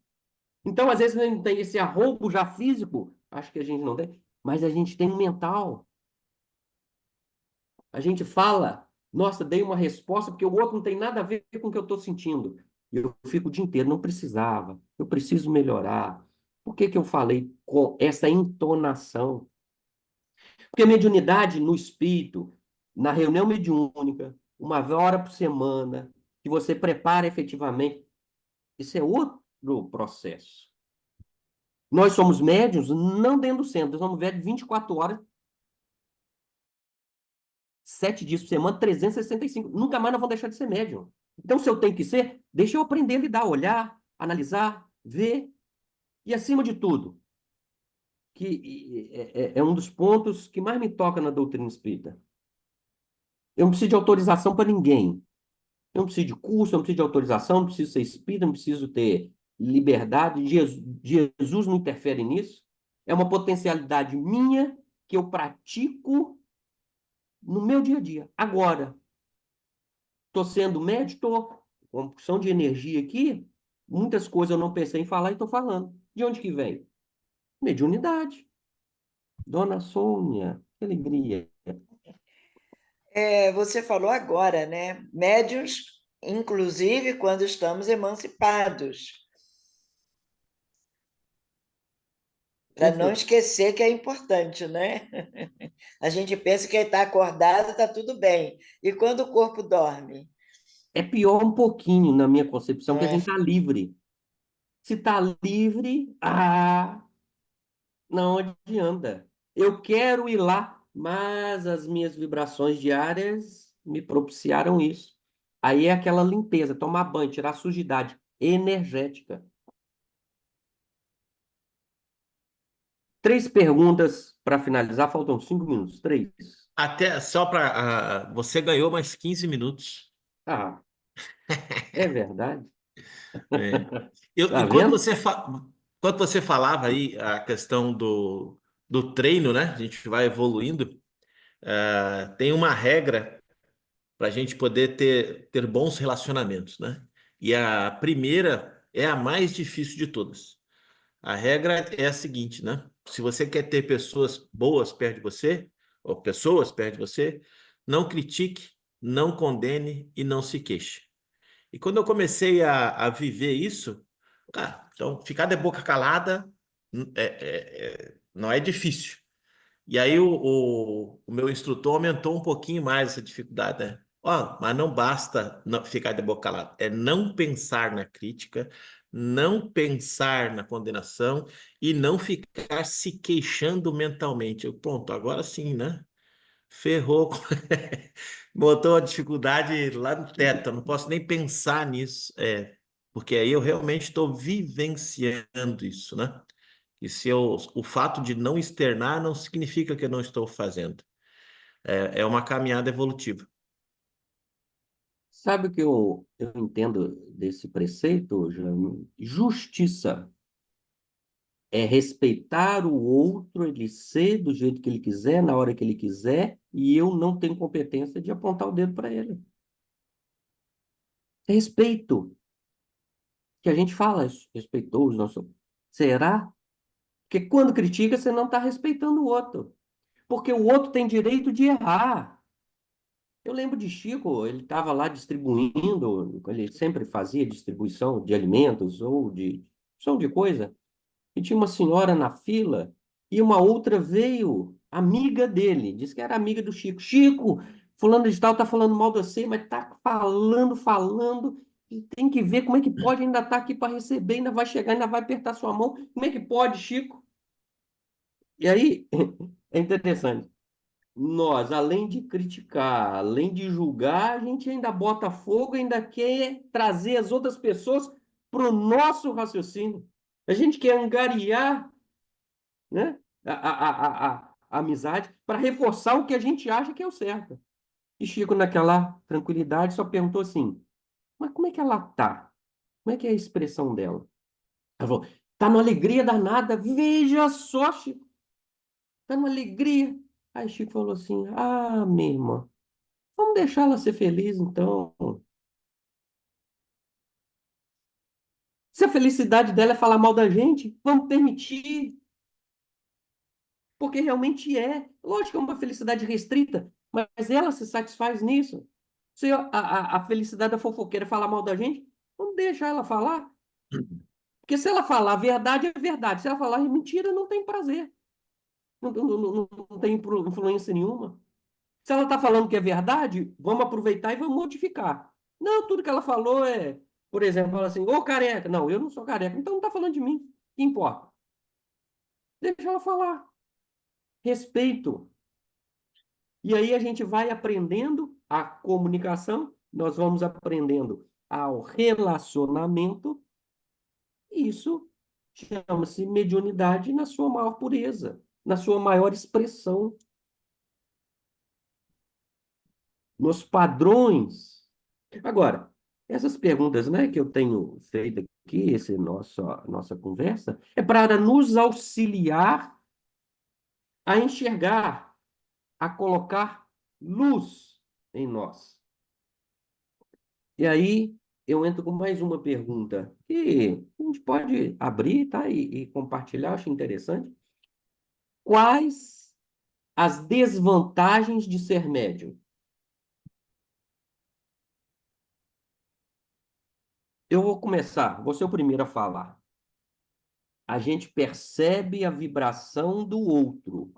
Então, às vezes, a gente tem esse arroubo já físico, acho que a gente não tem, mas a gente tem um mental. A gente fala, nossa, dei uma resposta, porque o outro não tem nada a ver com o que eu estou sentindo. E eu fico o dia inteiro, não precisava, eu preciso melhorar. Por que que eu falei com essa entonação? Porque a mediunidade no espírito, na reunião mediúnica, uma hora por semana, que você prepara efetivamente, isso é outro processo. Nós somos médiuns não dentro do centro, nós somos médiuns 24 horas, 7 dias por semana, 365. Nunca mais nós vamos deixar de ser médium. Então, se eu tenho que ser, deixa eu aprender a lidar, olhar, analisar, ver. E, acima de tudo, que é um dos pontos que mais me toca na doutrina espírita. Eu não preciso de autorização para ninguém. Eu não preciso de curso, eu não preciso de autorização, não preciso ser espírita, não preciso ter liberdade. Jesus não interfere nisso. É uma potencialidade minha que eu pratico no meu dia a dia. Agora, estou sendo médico, estou com porção de energia aqui, muitas coisas eu não pensei em falar e estou falando. De onde que vem? Mediunidade. Dona Sônia, que alegria. Você falou agora, né? Médiuns, inclusive quando estamos emancipados, para não Perfeito. esquecer que é importante, né? A gente pensa que está acordado, está tudo bem. E quando o corpo dorme? É pior um pouquinho, na minha concepção, que a gente É, está livre. Se está livre, não adianta. Eu quero ir lá, mas as minhas vibrações diárias me propiciaram isso. Aí é aquela limpeza, tomar banho, tirar a sujidade energética. 3 perguntas para finalizar, faltam 5 minutos. 3. Até só para. Você ganhou mais 15 minutos. Ah, é verdade. É. Tá Enquanto vendo? enquanto você falava aí a questão do treino, né? A gente vai evoluindo. Tem uma regra para a gente poder ter bons relacionamentos, né? E a primeira é a mais difícil de todas. A regra é a seguinte, né? Se você quer ter pessoas boas perto de você, ou pessoas perto de você, não critique, não condene e não se queixe. E quando eu comecei a viver isso, cara, então ficar de boca calada não é difícil. E aí o meu instrutor aumentou um pouquinho mais essa dificuldade, né? Ó, mas não basta ficar de boca calada, é não pensar na crítica, não pensar na condenação e não ficar se queixando mentalmente. Pronto, agora sim, né? Ferrou, botou a dificuldade lá no teto, eu não posso nem pensar nisso, porque aí eu realmente estou vivenciando isso, né? E se o fato de não externar não significa que eu não estou fazendo. É uma caminhada evolutiva. Sabe o que eu entendo desse preceito, Jaime? Justiça é respeitar o outro, ele ser do jeito que ele quiser, na hora que ele quiser, e eu não tenho competência de apontar o dedo para ele. É respeito, que a gente fala, respeitoso, nosso. Será? Porque quando critica, você não está respeitando o outro. Porque o outro tem direito de errar. Eu lembro de Chico, ele estava lá distribuindo, ele sempre fazia distribuição de alimentos ou de som de coisa, e tinha uma senhora na fila e uma outra veio, amiga dele, disse que era amiga do Chico. Chico, fulano de tal está falando mal de você, mas está falando, e tem que ver como é que pode, ainda estar aqui para receber, ainda vai chegar, ainda vai apertar sua mão. Como é que pode, Chico? E aí, é interessante. Nós, além de criticar, além de julgar, a gente ainda bota fogo, ainda quer trazer as outras pessoas para o nosso raciocínio. A gente quer angariar, né, a amizade para reforçar o que a gente acha que é o certo. E Chico, naquela tranquilidade, só perguntou assim: mas como é que ela tá? Como é que é a expressão dela? Ela falou: tá numa alegria danada. Veja só, Chico, tá numa alegria. Aí Chico falou assim: ah, minha irmã. Vamos deixar ela ser feliz, então. Se a felicidade dela é falar mal da gente, vamos permitir, porque realmente é. Lógico que é uma felicidade restrita, mas ela se satisfaz nisso. Se a felicidade da fofoqueira é falar mal da gente, vamos deixar ela falar. Porque se ela falar a verdade, é verdade. Se ela falar mentira, não tem prazer. Não tem influência nenhuma. Se ela está falando que é verdade, vamos aproveitar e vamos modificar. Não, tudo que ela falou é, por exemplo, fala assim, ô careca. Não, eu não sou careca, então não está falando de mim. Que importa? Deixa ela falar. Respeito. E aí a gente vai aprendendo a comunicação, nós vamos aprendendo ao relacionamento, e isso chama-se mediunidade na sua maior pureza, na sua maior expressão, nos padrões Agora, essas perguntas, né, que eu tenho feito aqui, nossa conversa, é para nos auxiliar a enxergar, a colocar luz em nós. E aí eu entro com mais uma pergunta que a gente pode abrir, tá, e compartilhar, acho interessante. Quais as desvantagens de ser médium? Eu vou começar, vou ser o primeiro a falar. A gente percebe a vibração do outro.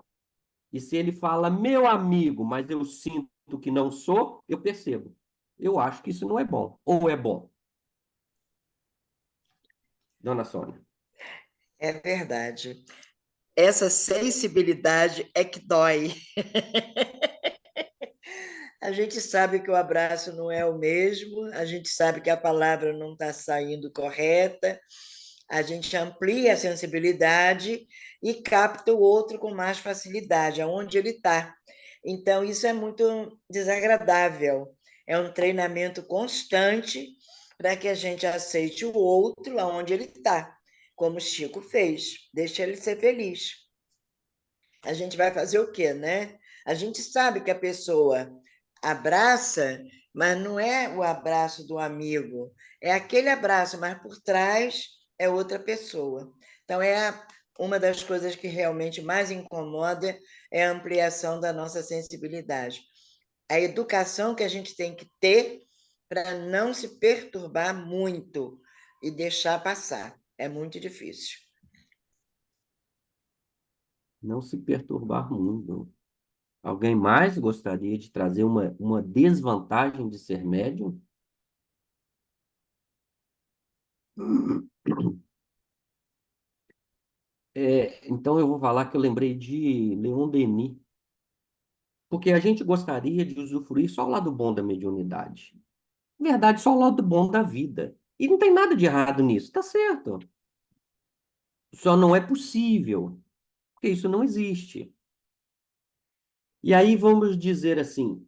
E se ele fala, meu amigo, mas eu sinto que não sou, eu percebo. Eu acho que isso não é bom. Ou é bom? Dona Sônia. É verdade. Essa sensibilidade é que dói. A gente sabe que o abraço não é o mesmo, a gente sabe que a palavra não está saindo correta, a gente amplia a sensibilidade e capta o outro com mais facilidade, aonde ele está. Então, isso é muito desagradável. É um treinamento constante para que a gente aceite o outro aonde ele está, como o Chico fez. Deixa ele ser feliz. A gente vai fazer o quê, né? A gente sabe que a pessoa abraça, mas não é o abraço do amigo, é aquele abraço, mas por trás é outra pessoa. Então, uma das coisas que realmente mais incomoda é a ampliação da nossa sensibilidade. A educação que a gente tem que ter para não se perturbar muito e deixar passar. É muito difícil. Não se perturbar muito. Alguém mais gostaria de trazer uma desvantagem de ser médium? Então eu vou falar que eu lembrei de Leon Denis, porque a gente gostaria de usufruir só o lado bom da mediunidade. Na verdade, só o lado bom da vida. E não tem nada de errado nisso, tá certo. Só não é possível, porque isso não existe. E aí vamos dizer assim,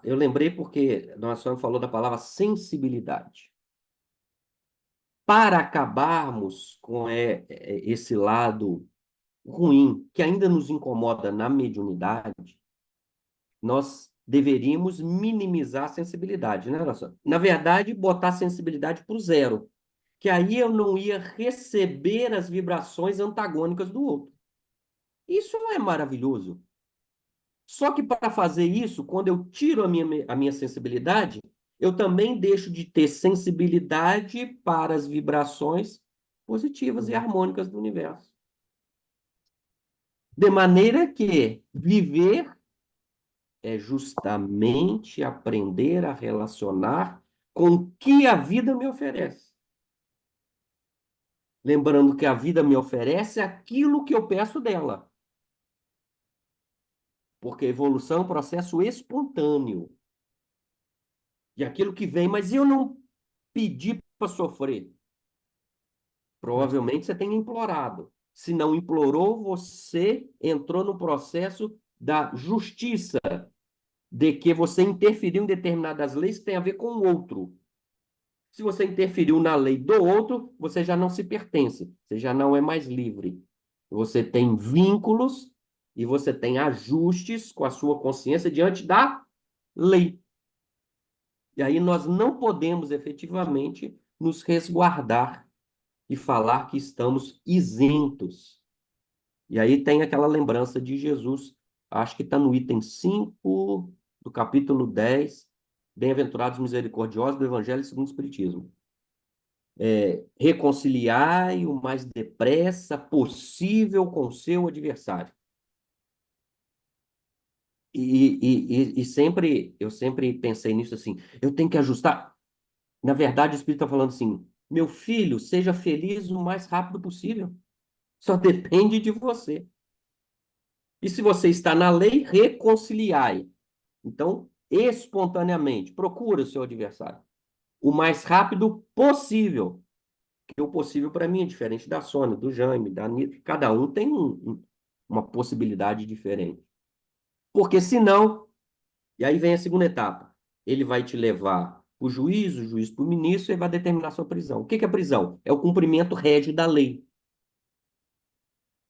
eu lembrei porque Dona Sônia falou da palavra sensibilidade. Para acabarmos com esse lado ruim, que ainda nos incomoda na mediunidade, nós deveríamos minimizar a sensibilidade, né, Dona Sônia? Na verdade, botar a sensibilidade para o zero, que aí eu não ia receber as vibrações antagônicas do outro. Isso é maravilhoso. Só que para fazer isso, quando eu tiro a minha sensibilidade, eu também deixo de ter sensibilidade para as vibrações positivas e harmônicas do universo. De maneira que viver é justamente aprender a relacionar com o que a vida me oferece. Lembrando que a vida me oferece aquilo que eu peço dela. Porque a evolução é um processo espontâneo. E aquilo que vem, mas eu não pedi para sofrer. Provavelmente você tem implorado. Se não implorou, você entrou no processo da justiça, de que você interferiu em determinadas leis que têm a ver com o outro. Se você interferiu na lei do outro, você já não se pertence, você já não é mais livre. Você tem vínculos e você tem ajustes com a sua consciência diante da lei. E aí nós não podemos efetivamente nos resguardar e falar que estamos isentos. E aí tem aquela lembrança de Jesus, acho que está no item 5 do capítulo 10, Bem-aventurados misericordiosos do Evangelho segundo o Espiritismo. Reconciliai o mais depressa possível com o seu adversário. E sempre, eu sempre pensei nisso assim, eu tenho que ajustar. Na verdade, o Espírito está falando assim, meu filho, seja feliz o mais rápido possível. Só depende de você. E se você está na lei, reconciliai. Então, espontaneamente, procura o seu adversário. O mais rápido possível. Porque o possível para mim é diferente da Sônia, do Jaime, da Anitta. Cada um tem uma possibilidade diferente. Porque senão, e aí vem a segunda etapa, ele vai te levar o juiz para o ministro e vai determinar a sua prisão. O que é prisão? É o cumprimento régio da lei.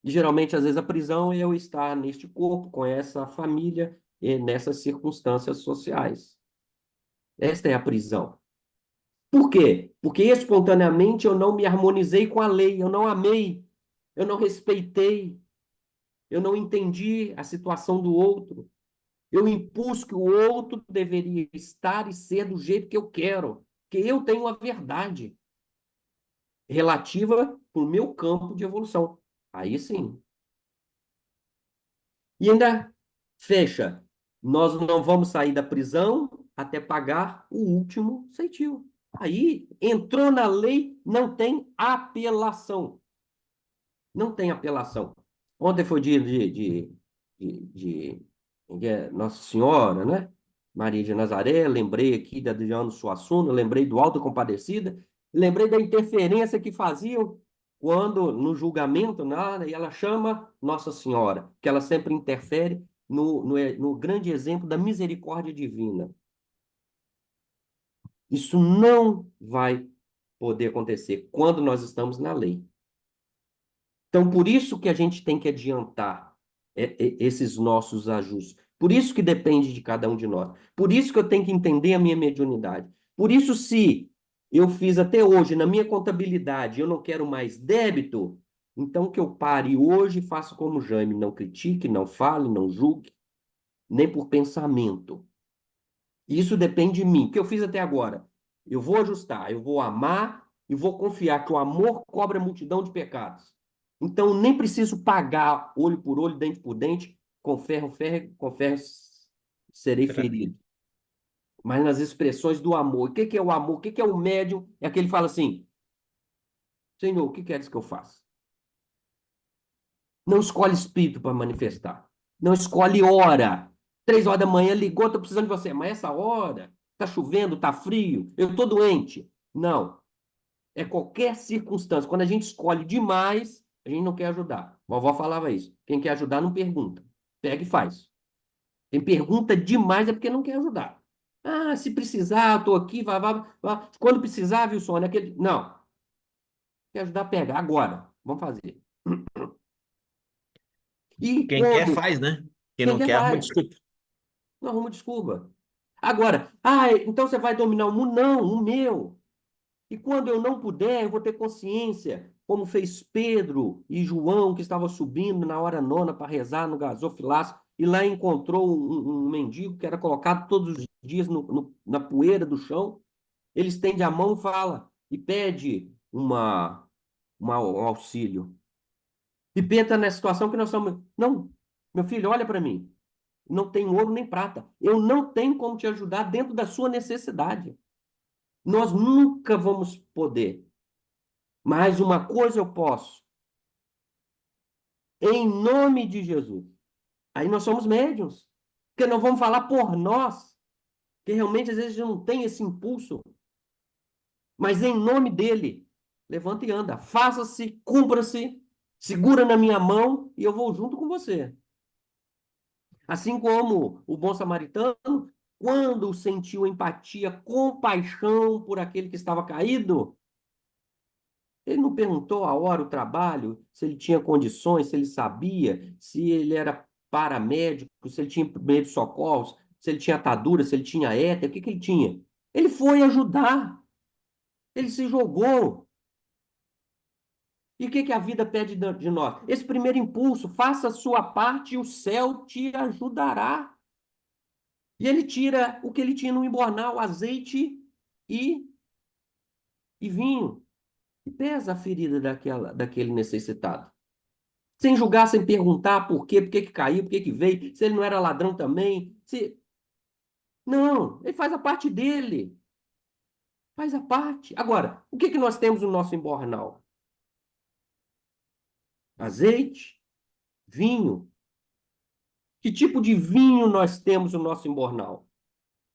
E, geralmente, às vezes, a prisão é eu estar neste corpo, com essa família, e nessas circunstâncias sociais. Esta é a prisão. Por quê? Porque espontaneamente eu não me harmonizei com a lei, eu não amei, eu não respeitei, eu não entendi a situação do outro. Eu impus que o outro deveria estar e ser do jeito que eu quero, que eu tenho a verdade relativa para o meu campo de evolução. Aí sim. E ainda fecha. Nós não vamos sair da prisão até pagar o último ceitil. Aí entrou na lei, não tem apelação. Não tem apelação. Ontem foi dia de Nossa Senhora, né? Maria de Nazaré, lembrei aqui da Adriano Suassuna, lembrei do Alto Compadecida, lembrei da interferência que faziam quando, no julgamento, né, e ela chama Nossa Senhora, que ela sempre interfere no grande exemplo da misericórdia divina. Isso não vai poder acontecer quando nós estamos na lei. Então, por isso que a gente tem que adiantar esses nossos ajustes. Por isso que depende de cada um de nós. Por isso que eu tenho que entender a minha mediunidade. Por isso, se eu fiz até hoje na minha contabilidade, eu não quero mais débito, então que eu pare hoje e faça como Jaime, não critique, não fale, não julgue, nem por pensamento. Isso depende de mim. O que eu fiz até agora? Eu vou ajustar, eu vou amar e vou confiar que o amor cobre a multidão de pecados. Então, nem preciso pagar olho por olho, dente por dente, com ferro serei ferido. Mas nas expressões do amor. O que é o amor? O que é o médium? É aquele que fala assim: Senhor, o que queres que eu faça? Não escolhe espírito para manifestar. Não escolhe hora. 3 horas da manhã ligou, estou precisando de você. Mas essa hora, está chovendo, está frio, eu estou doente. Não. É qualquer circunstância. Quando a gente escolhe demais, a gente não quer ajudar. A vovó falava isso. Quem quer ajudar não pergunta. Pega e faz. Quem pergunta demais é porque não quer ajudar. Ah, se precisar, eu estou aqui, vai. Quando precisar, viu, Sônia? Aquele... Não. Quer ajudar, pega. Agora. Vamos fazer. E Quem quer como? faz, né? Quem Quem não quer quer arruma faz. desculpa. Não arruma desculpa. Agora, então você vai dominar o mundo? Não, o meu. E quando eu não puder, eu vou ter consciência, como fez Pedro e João, que estavam subindo na hora nona para rezar no gasofilácio, e lá encontrou um mendigo que era colocado todos os dias na poeira do chão. Ele estende a mão e fala, e pede um auxílio. E Pedro está nessa situação que nós estamos. Não, meu filho, olha para mim. Não tem ouro nem prata. Eu não tenho como te ajudar dentro da sua necessidade. Nós nunca vamos poder. Mas uma coisa eu posso, em nome de Jesus. Aí nós somos médiuns, porque nós vamos falar por nós, que realmente às vezes não tem esse impulso, mas em nome dele, levanta e anda, faça-se, cumpra-se, segura na minha mão e eu vou junto com você. Assim como o bom samaritano, quando sentiu empatia, compaixão por aquele que estava caído, ele não perguntou a hora, o trabalho, se ele tinha condições, se ele sabia, se ele era paramédico, se ele tinha primeiros socorros, se ele tinha atadura, se ele tinha éter, o que que ele tinha? Ele foi ajudar, ele se jogou. E o que que a vida pede de nós? Esse primeiro impulso, faça a sua parte e o céu te ajudará. E ele tira o que ele tinha no embornal, azeite e, e vinho. E pesa a ferida daquele necessitado. Sem julgar, sem perguntar por que que caiu, por que que veio, se ele não era ladrão também. Não, ele faz a parte dele. Faz a parte. Agora, o que que nós temos no nosso embornal? Azeite, vinho. Que tipo de vinho nós temos no nosso embornal?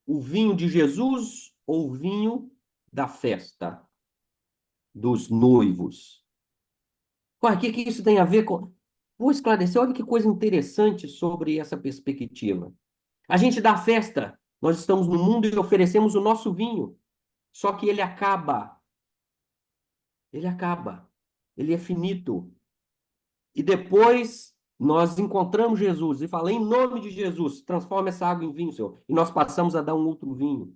O vinho de Jesus ou o vinho da festa, dos noivos? O que que isso tem a ver com... Vou esclarecer, olha que coisa interessante sobre essa perspectiva. A gente dá festa Nós estamos no mundo e oferecemos o nosso vinho. Só que ele acaba. Ele acaba. Ele é finito. E depois nós encontramos Jesus e fala, em nome de Jesus, transforma essa água em vinho, Senhor. E nós passamos a dar um outro vinho.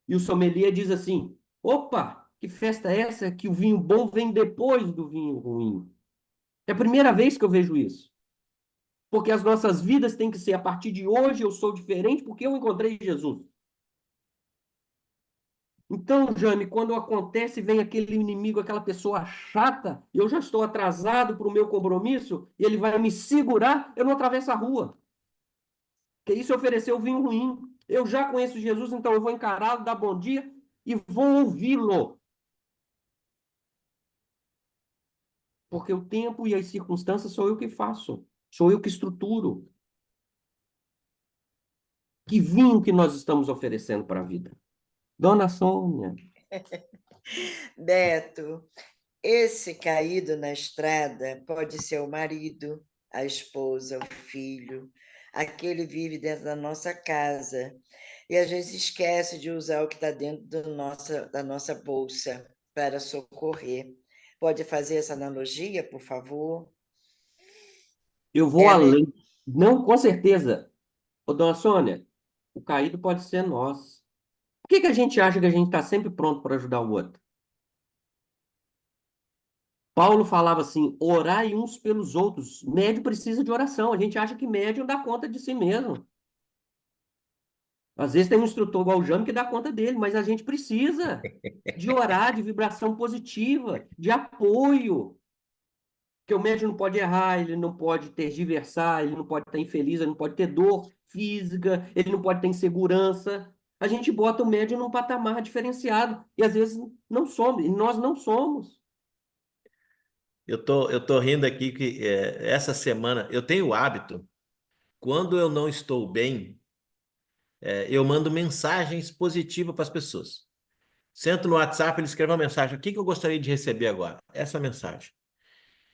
E o sommelier diz assim, opa, que festa é essa que o vinho bom vem depois do vinho ruim? É a primeira vez que eu vejo isso. Porque as nossas vidas têm que ser, a partir de hoje eu sou diferente porque eu encontrei Jesus. Então, Jane, quando acontece, vem aquele inimigo, aquela pessoa chata, e eu já estou atrasado para o meu compromisso, e ele vai me segurar, eu não atravesso a rua. Porque isso ofereceu vinho ruim. Eu já conheço Jesus, então eu vou encará-lo, dar bom dia e vou ouvi-lo. Porque o tempo e as circunstâncias sou eu que faço, sou eu que estruturo. Que vinho que nós estamos oferecendo para a vida? Dona Sônia. Beto, esse caído na estrada pode ser o marido, a esposa, o filho, aquele vive dentro da nossa casa. E às vezes esquece de usar o que está dentro da nossa bolsa para socorrer. Pode fazer essa analogia, por favor? Eu vou Ela é além. Não, com certeza. Ô, dona Sônia, o caído pode ser nós. Por que que a gente acha que a gente está sempre pronto para ajudar o outro? Paulo falava assim: orai uns pelos outros. Médium precisa de oração. A gente acha que médium dá conta de si mesmo. Às vezes tem um instrutor igual o Jame que dá conta dele, mas a gente precisa de orar, de vibração positiva, de apoio. Porque o médium não pode errar, ele não pode tergiversar, ele não pode estar infeliz, ele não pode ter dor física, ele não pode ter insegurança. A gente bota o médium num patamar diferenciado. E às vezes não somos, e nós não somos. Eu tô rindo aqui que essa semana eu tenho o hábito, quando eu não estou bem, eu mando mensagens positivas para as pessoas. Sento no WhatsApp, ele escreve uma mensagem. O que que eu gostaria de receber agora? Essa mensagem.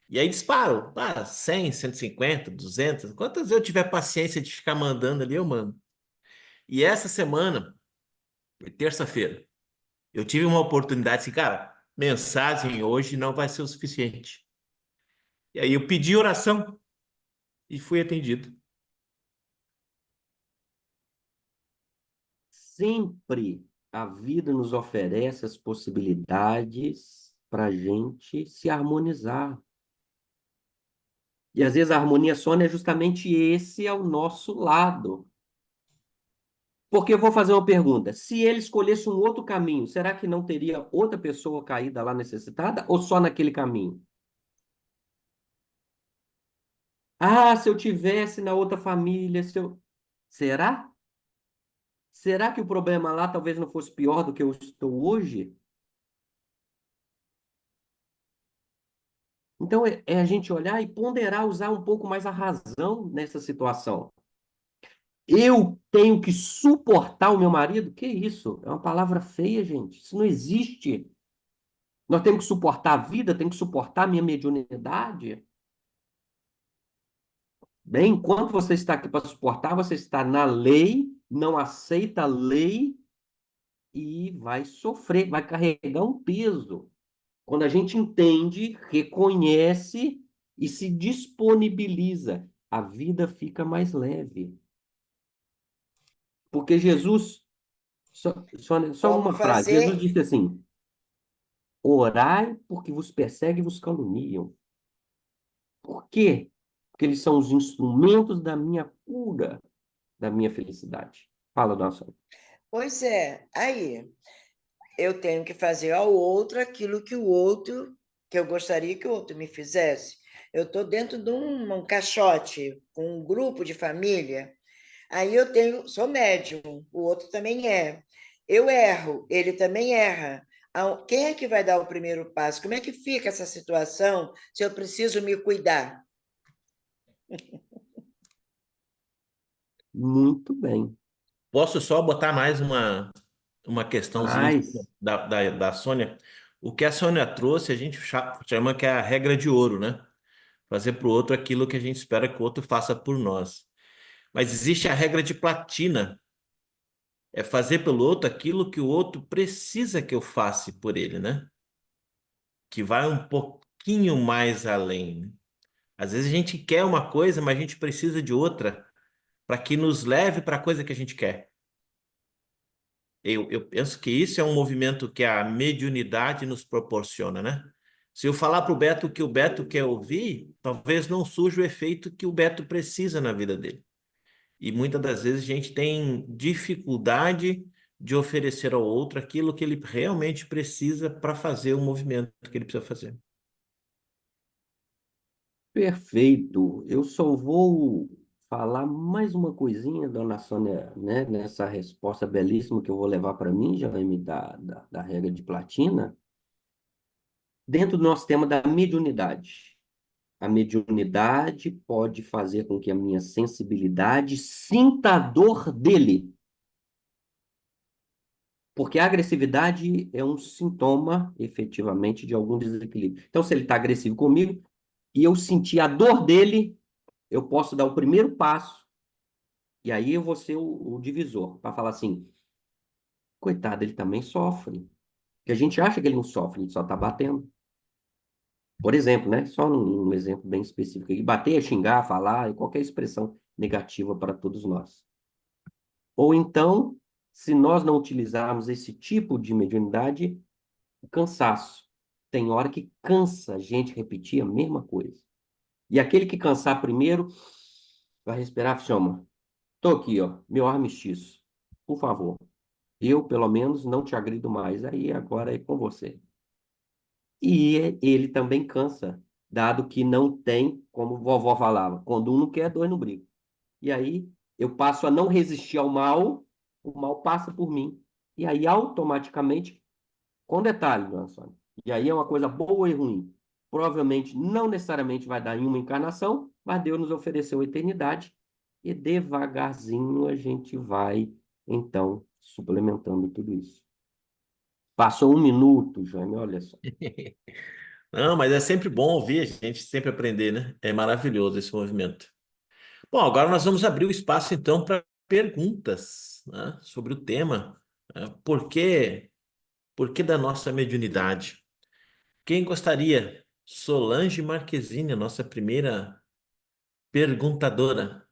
E aí disparo. 100, 150, 200. Quantas eu tiver paciência de ficar mandando ali, eu mando. E essa semana, terça-feira, eu tive uma oportunidade assim, cara, mensagem hoje não vai ser o suficiente. E aí eu pedi oração e fui atendido. Sempre a vida nos oferece as possibilidades para a gente se harmonizar. E às vezes a harmonia sônia é justamente esse ao nosso lado. Porque eu vou fazer uma pergunta: se ele escolhesse um outro caminho, será que não teria outra pessoa caída lá necessitada ou só naquele caminho? Ah, se eu tivesse na outra família, se eu... Será? Será que o problema lá talvez não fosse pior do que eu estou hoje? Então é a gente olhar e ponderar, usar um pouco mais a razão nessa situação. Eu tenho que suportar o meu marido? Que isso? É uma palavra feia, gente. Isso não existe. Nós temos que suportar a vida, temos que suportar a minha mediunidade. Bem, enquanto você está aqui para suportar, você está na lei, não aceita a lei e vai sofrer, vai carregar um peso. Quando a gente entende, reconhece e se disponibiliza, a vida fica mais leve. Porque Jesus, só como uma frase, Jesus fazer. disse assim: orai porque vos perseguem e vos caluniam. Por quê? Porque eles são os instrumentos da minha cura, da minha felicidade. Fala, nossa. Pois é, aí eu tenho que fazer ao outro aquilo que eu gostaria que o outro me fizesse. Eu estou dentro de um caixote, com um grupo de família, aí eu sou médium, o outro também é. Eu erro, ele também erra. Quem é que vai dar o primeiro passo? Como é que fica essa situação se eu preciso me cuidar? Muito bem. Posso só botar mais uma questãozinha Mas, da Sônia? O que a Sônia trouxe, a gente chama que é a regra de ouro, né? Fazer para o outro aquilo que a gente espera que o outro faça por nós. Mas existe a regra de platina, é fazer pelo outro aquilo que o outro precisa que eu faça por ele, né? Que vai um pouquinho mais além, né? Às vezes a gente quer uma coisa, mas a gente precisa de outra para que nos leve para a coisa que a gente quer. Eu penso que isso é um movimento que a mediunidade nos proporciona, né? Se eu falar para o Beto o que o Beto quer ouvir, talvez não surja o efeito que o Beto precisa na vida dele. E muitas das vezes a gente tem dificuldade de oferecer ao outro aquilo que ele realmente precisa para fazer o movimento que ele precisa fazer. Perfeito. Eu só vou falar mais uma coisinha, dona Sônia, né, nessa resposta belíssima que eu vou levar para mim, Jaime, da regra de platina, dentro do nosso tema da mediunidade. A mediunidade pode fazer com que a minha sensibilidade sinta a dor dele, porque a agressividade é um sintoma, efetivamente, de algum desequilíbrio. Então, se ele está agressivo comigo e eu sentir a dor dele, eu posso dar o primeiro passo, e aí eu vou ser o divisor, para falar assim, coitado, ele também sofre. Porque a gente acha que ele não sofre, ele só está batendo. Por exemplo, né? Só um exemplo bem específico. E bater é xingar, falar, e qualquer expressão negativa para todos nós. Ou então, se nós não utilizarmos esse tipo de mediunidade, o cansaço. Tem hora que cansa a gente repetir a mesma coisa. E aquele que cansar primeiro, vai respirar, chama. Tô aqui, ó, meu armistício. Por favor. Eu, pelo menos, não te agrido mais. Aí agora é com você. E ele também cansa, dado que não tem, como vovó falava, quando um não quer, dois não brigam. E aí eu passo a não resistir ao mal, o mal passa por mim. E aí automaticamente, com detalhe, dona Sônia, e aí é uma coisa boa e ruim. Provavelmente não necessariamente vai dar em uma encarnação, mas Deus nos ofereceu a eternidade e devagarzinho a gente vai, então, suplementando tudo isso. Passou um minuto, Jaime, olha só. Não, mas é sempre bom ouvir a gente sempre aprender, né? É maravilhoso esse movimento. Bom, agora nós vamos abrir o espaço então para perguntas, né, sobre o tema. Por que da nossa mediunidade? Quem gostaria? Solange Marquezine, a nossa primeira perguntadora.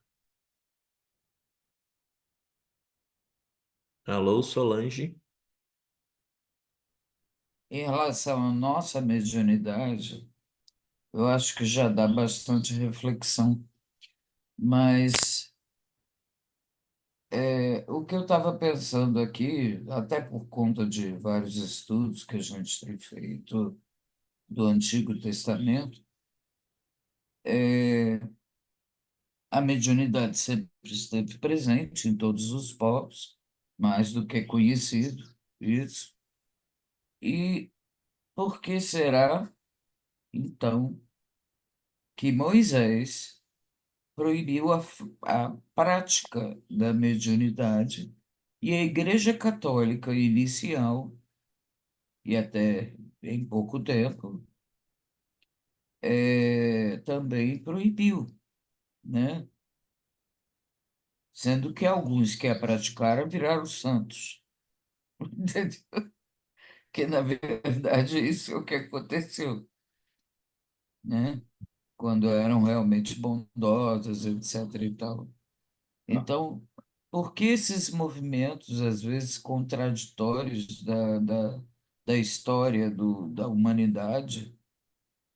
Alô, Solange. Em relação à nossa mediunidade, eu acho que já dá bastante reflexão, mas o que eu estava pensando aqui, até por conta de vários estudos que a gente tem feito do Antigo Testamento, é, a mediunidade sempre esteve presente em todos os povos, mais do que conhecido, isso. E por que será, então, que Moisés proibiu a prática da mediunidade e a Igreja Católica inicial, e até em pouco tempo, também proibiu, né? Sendo que alguns que a praticaram viraram santos, entendeu? Que, na verdade, isso é o que aconteceu, né? Quando eram realmente bondosos, etc. e tal. Então, por que esses movimentos, às vezes contraditórios da história da humanidade,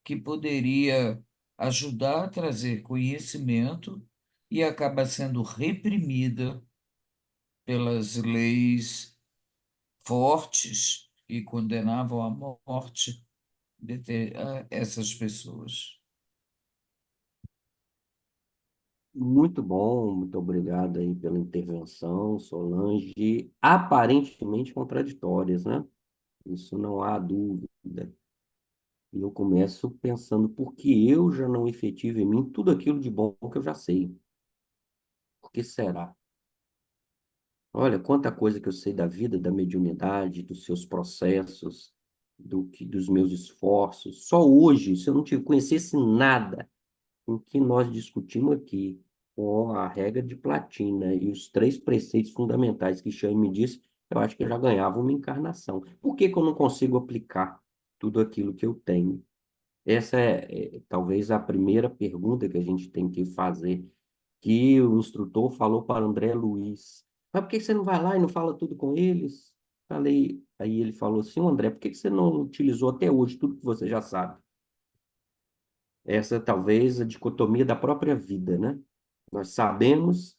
que poderia ajudar a trazer conhecimento e acaba sendo reprimida pelas leis fortes que condenavam à morte essas pessoas? Muito bom, muito obrigado aí pela intervenção, Solange. Aparentemente contraditórias, né? Isso não há dúvida. E eu começo pensando por que eu já não efetivo em mim tudo aquilo de bom que eu já sei. Por que será? Olha, quanta coisa que eu sei da vida, da mediunidade, dos seus processos, dos meus esforços. Só hoje, se eu não conhecesse nada o que nós discutimos aqui, com a regra de platina e os 3 preceitos fundamentais que Shane me disse, eu acho que eu já ganhava uma encarnação. Por que que eu não consigo aplicar tudo aquilo que eu tenho? Essa é talvez a primeira pergunta que a gente tem que fazer, que o instrutor falou para André Luiz. Mas por que você não vai lá e não fala tudo com eles? Falei, aí ele falou assim, André, por que você não utilizou até hoje tudo que você já sabe? Essa é talvez a dicotomia da própria vida, né? Nós sabemos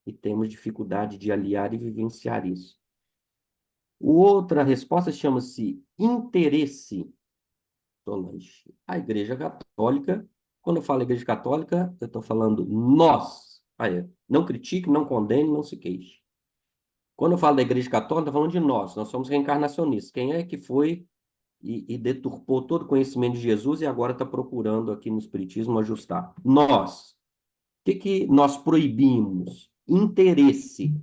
e temos dificuldade de aliar e vivenciar isso. Outra resposta chama-se interesse. Solange. A Igreja Católica, quando eu falo Igreja Católica, eu estou falando nós. Aí, não critique, não condene, não se queixe. Quando eu falo da Igreja Católica, estou falando de nós somos reencarnacionistas. Quem é que foi e deturpou todo o conhecimento de Jesus e agora está procurando aqui no Espiritismo ajustar? Nós. O que que nós proibimos? Interesse,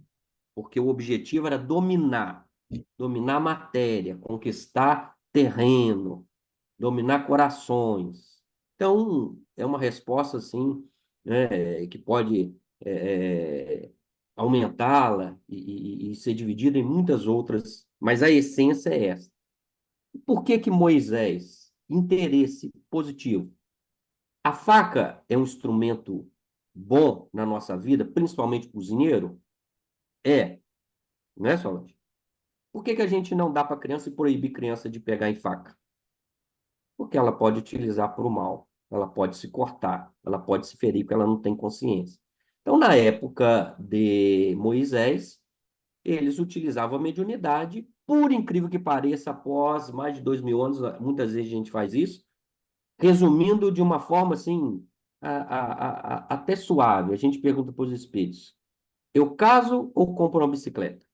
porque o objetivo era dominar a matéria, conquistar terreno, dominar corações. Então, é uma resposta, assim, né, que pode aumentá-la e ser dividida em muitas outras, mas a essência é essa. Por que que Moisés? Interesse positivo. A faca é um instrumento bom na nossa vida, principalmente cozinheiro? É, não é, Solange? Por que que a gente não dá para criança e proibir criança de pegar em faca? Porque ela pode utilizar para o mal, ela pode se cortar, ela pode se ferir porque ela não tem consciência. Então, na época de Moisés, eles utilizavam a mediunidade, por incrível que pareça, após mais de 2000 anos, muitas vezes a gente faz isso, resumindo de uma forma assim, até suave, a gente pergunta para os espíritos, eu caso ou compro uma bicicleta?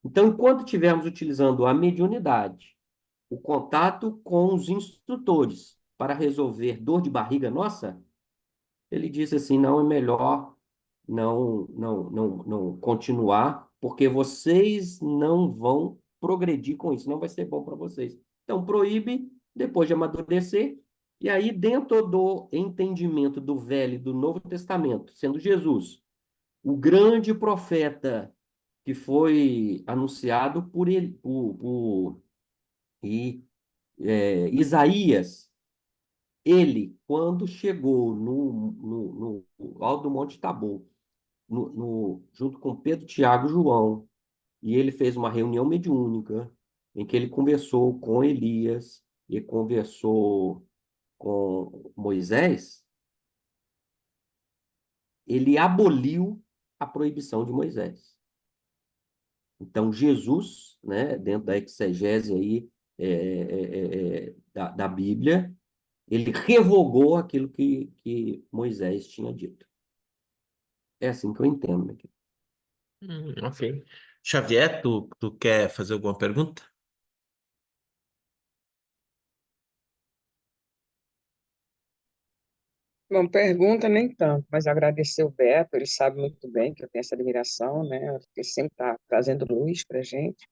Então, enquanto estivermos utilizando a mediunidade, o contato com os instrutores para resolver dor de barriga nossa, ele disse assim, não, é melhor não continuar, porque vocês não vão progredir com isso, não vai ser bom para vocês. Então, proíbe, depois de amadurecer, e aí dentro do entendimento do Velho e do Novo Testamento, sendo Jesus o grande profeta que foi anunciado por ele, Isaías, ele, quando chegou no alto do Monte Tabor, junto com Pedro, Tiago e João, e ele fez uma reunião mediúnica, em que ele conversou com Elias e conversou com Moisés, ele aboliu a proibição de Moisés. Então, Jesus, né, dentro da exegese aí, da Bíblia, ele revogou aquilo que Moisés tinha dito. É assim que eu entendo, né? Ok. Xavier, tu quer fazer alguma pergunta? Bom, pergunta nem tanto, mas agradecer o Beto, ele sabe muito bem que eu tenho essa admiração, né? Ele sempre está trazendo luz para a gente.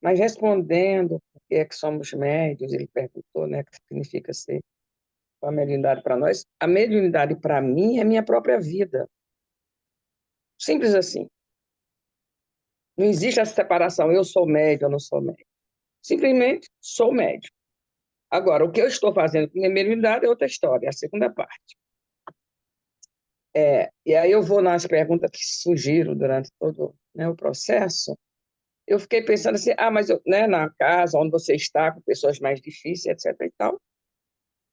Mas respondendo por que é que somos médios, ele perguntou, né, o que significa ser a mediunidade para nós. A mediunidade para mim é minha própria vida. Simples assim. Não existe essa separação, eu sou médio, eu não sou médio. Simplesmente sou médio. Agora, o que eu estou fazendo com minha mediunidade é outra história, é a segunda parte. E aí eu vou nas perguntas que surgiram durante todo, né, o processo. Eu fiquei pensando assim, mas né, na casa onde você está, com pessoas mais difíceis, etc. e tal,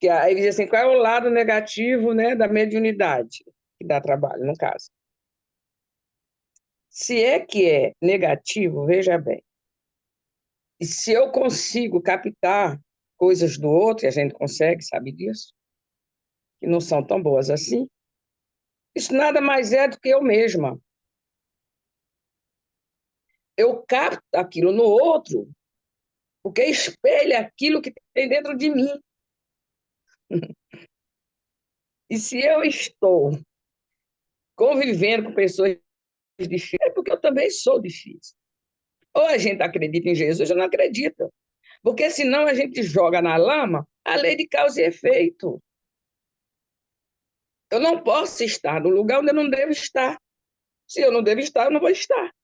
que aí diz assim, qual é o lado negativo, né, da mediunidade, que dá trabalho, no caso. Se é que é negativo, veja bem, e se eu consigo captar coisas do outro, e a gente consegue, sabe disso, que não são tão boas assim, isso nada mais é do que eu mesma. Eu capto aquilo no outro, porque espelha aquilo que tem dentro de mim. E se eu estou convivendo com pessoas difíceis, é porque eu também sou difícil. Ou a gente acredita em Jesus ou não acredita. Porque senão a gente joga na lama a lei de causa e efeito. Eu não posso estar no lugar onde eu não devo estar. Se eu não devo estar, eu não vou estar.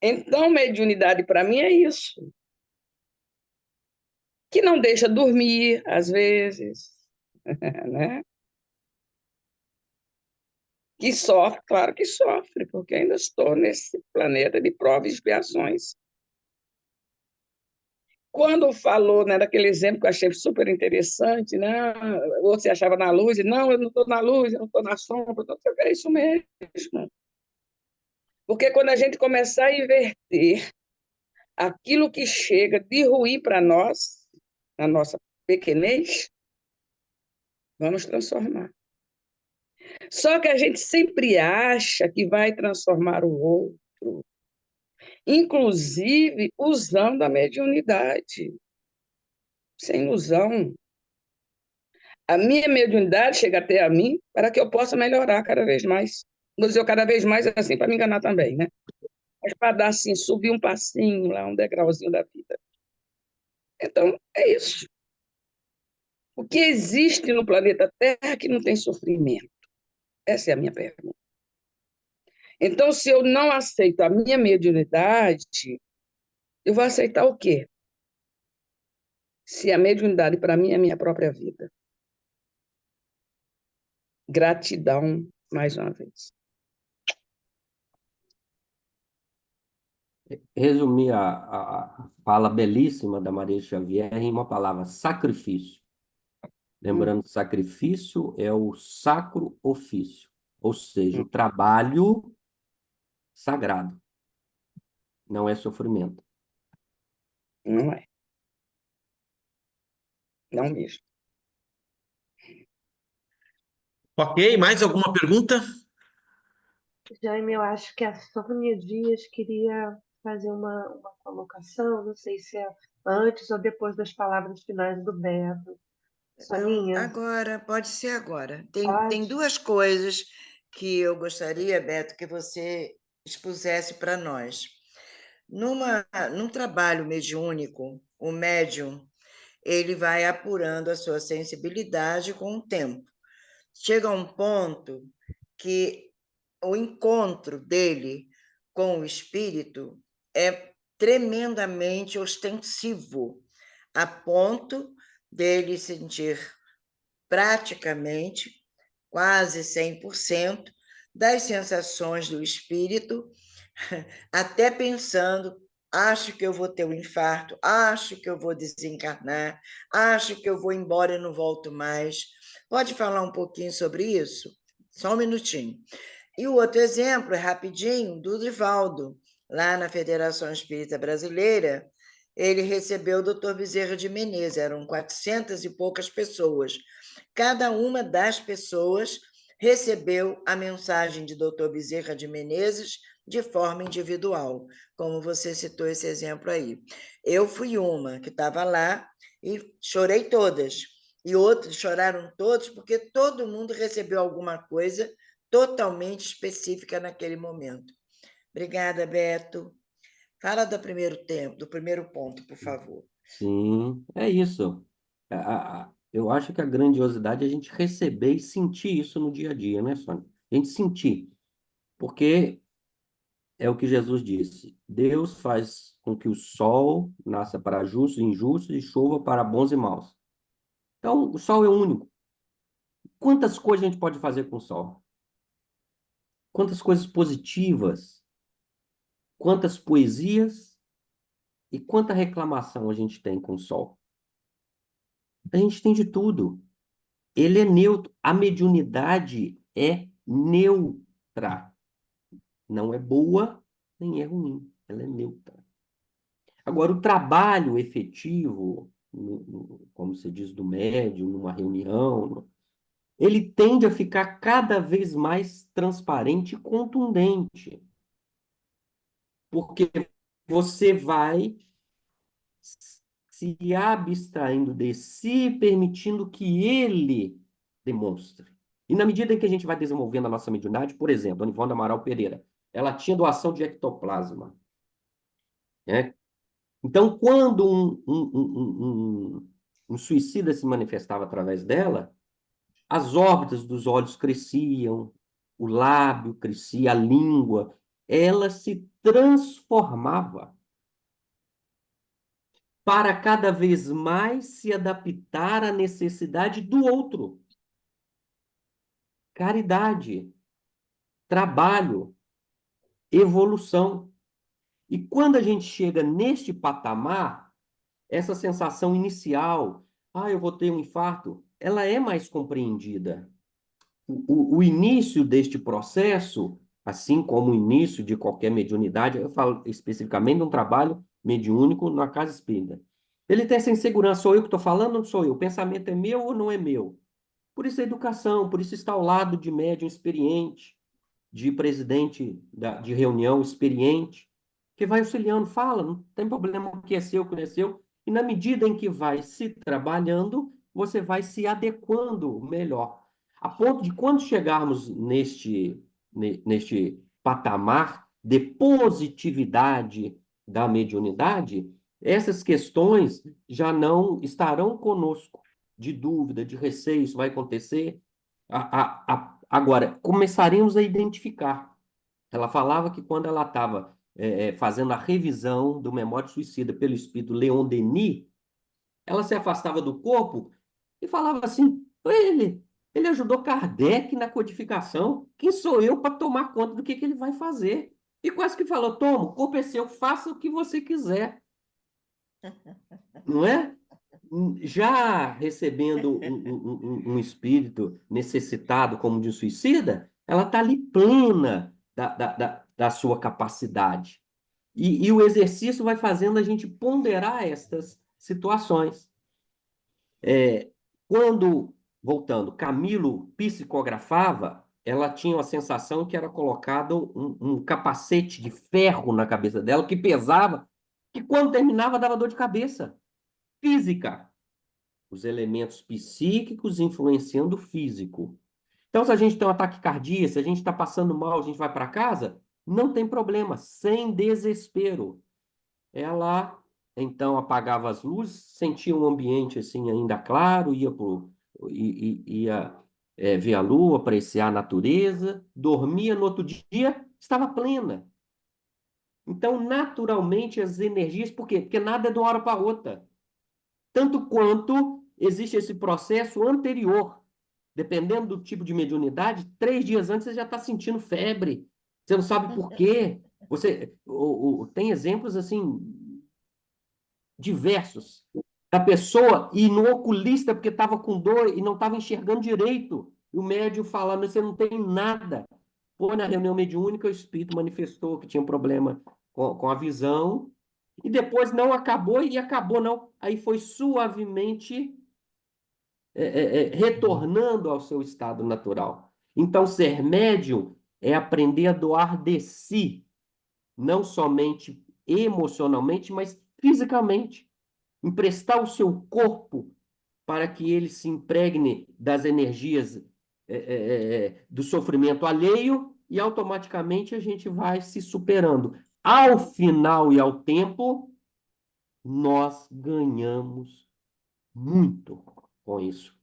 Então, mediunidade para mim é isso. Que não deixa dormir, às vezes, né? Que sofre, claro que sofre, porque ainda estou nesse planeta de provas e expiações. Quando falou, né, daquele exemplo que eu achei super interessante, né? Ou você achava na luz, e não, eu não estou na luz, eu não estou na sombra, não sei o que, é isso mesmo. Porque quando a gente começar a inverter aquilo que chega de ruim para nós, na nossa pequenez, vamos transformar. Só que a gente sempre acha que vai transformar o outro, inclusive usando a mediunidade. Sem ilusão. A minha mediunidade chega até a mim para que eu possa melhorar cada vez mais. Vou dizer cada vez mais assim, para me enganar também, né? Mas para dar assim, subir um passinho lá, um degrauzinho da vida. Então, é isso. O que existe no planeta Terra que não tem sofrimento? Essa é a minha pergunta. Então, se eu não aceito a minha mediunidade, eu vou aceitar o quê? Se a mediunidade para mim é a minha própria vida. Gratidão, mais uma vez. Resumir a fala belíssima da Maria Xavier em uma palavra: sacrifício. Lembrando que sacrifício é o sacro ofício, ou seja, o trabalho sagrado, não é sofrimento. Não é. Não mesmo. Ok, mais alguma pergunta? Jaime, eu acho que a Sônia Dias queria fazer uma colocação, não sei se é antes ou depois das palavras finais do Beto. Não, Soninha, agora, pode ser agora. Tem pode? duas coisas que eu gostaria, Beto, que você expusesse para nós. Num trabalho mediúnico, o médium, ele vai apurando a sua sensibilidade com o tempo. Chega a um ponto que o encontro dele com o espírito é tremendamente ostensivo, a ponto dele sentir praticamente quase 100% das sensações do espírito, até pensando, acho que eu vou ter um infarto, acho que eu vou desencarnar, acho que eu vou embora e não volto mais. Pode falar um pouquinho sobre isso? Só um minutinho. E o outro exemplo é rapidinho, do Divaldo, lá na Federação Espírita Brasileira, ele recebeu o Dr. Bezerra de Menezes, eram 400 e poucas pessoas. Cada uma das pessoas recebeu a mensagem de Dr. Bezerra de Menezes de forma individual, como você citou esse exemplo aí. Eu fui uma que estava lá e chorei todas, e outros choraram todos, porque todo mundo recebeu alguma coisa totalmente específica naquele momento. Obrigada, Beto. Fala do primeiro tempo, do primeiro ponto, por favor. Sim, é isso. Eu acho que a grandiosidade é a gente receber e sentir isso no dia a dia, né, Sônia? A gente sentir. Porque é o que Jesus disse: Deus faz com que o sol nasça para justos e injustos e chova para bons e maus. Então, o sol é único. Quantas coisas a gente pode fazer com o sol? Quantas coisas positivas, quantas poesias e quanta reclamação a gente tem com o sol? A gente tem de tudo. Ele é neutro. A mediunidade é neutra. Não é boa, nem é ruim. Ela é neutra. Agora, o trabalho efetivo, como se diz, do médium, numa reunião, ele tende a ficar cada vez mais transparente e contundente. Porque você vai se abstraindo de si, permitindo que ele demonstre. E na medida em que a gente vai desenvolvendo a nossa mediunidade, por exemplo, a Nivonda Amaral Pereira, ela tinha doação de ectoplasma, né? Então, quando um suicida se manifestava através dela, as órbitas dos olhos cresciam, o lábio crescia, a língua, ela se transformava para cada vez mais se adaptar à necessidade do outro. Caridade, trabalho, evolução. E quando a gente chega neste patamar, essa sensação inicial, eu vou ter um infarto, ela é mais compreendida. O início deste processo, assim como o início de qualquer mediunidade, eu falo especificamente de um trabalho mediúnico na casa espírita. Ele tem essa insegurança, sou eu que estou falando ou não sou eu? O pensamento é meu ou não é meu? Por isso a educação, por isso está ao lado de médium experiente, de presidente de reunião experiente, que vai auxiliando, fala, não tem problema, o que é seu, o que não é seu, e na medida em que vai se trabalhando, você vai se adequando melhor. A ponto de quando chegarmos neste patamar de positividade da mediunidade, essas questões já não estarão conosco, de dúvida, de receio, isso vai acontecer. Agora, começaremos a identificar. Ela falava que quando ela estava fazendo a revisão do Memória Suicida pelo espírito Leon Denis, ela se afastava do corpo e falava assim, ele ajudou Kardec na codificação, quem sou eu para tomar conta do que ele vai fazer? E quase que falou, toma, o corpo é seu, faça o que você quiser. Não é? Já recebendo um espírito necessitado como de um suicida, ela está ali plena da sua capacidade. E o exercício vai fazendo a gente ponderar estas situações. Quando, voltando, Camilo psicografava, ela tinha a sensação que era colocado um capacete de ferro na cabeça dela, que pesava, que quando terminava dava dor de cabeça. Física. Os elementos psíquicos influenciando o físico. Então, se a gente tem um ataque cardíaco, se a gente está passando mal, a gente vai para casa, não tem problema, sem desespero. Ela, então, apagava as luzes, sentia um ambiente assim ainda claro, ia ver a lua, apreciar a natureza, dormia no outro dia, estava plena. Então, naturalmente, as energias, por quê? Porque nada é de uma hora para outra. Tanto quanto existe esse processo anterior. Dependendo do tipo de mediunidade, 3 dias antes você já está sentindo febre. Você não sabe por quê. Tem exemplos assim diversos. Da pessoa ir no oculista porque estava com dor e não estava enxergando direito. E o médium falando, você não tem nada. Foi na reunião mediúnica, o espírito manifestou que tinha um problema com a visão. E depois não acabou, e acabou não. Aí foi suavemente retornando ao seu estado natural. Então, ser médium é aprender a doar de si, não somente emocionalmente, mas fisicamente. Emprestar o seu corpo para que ele se impregne das energias do sofrimento alheio e automaticamente a gente vai se superando. Ao final e ao tempo, nós ganhamos muito com isso.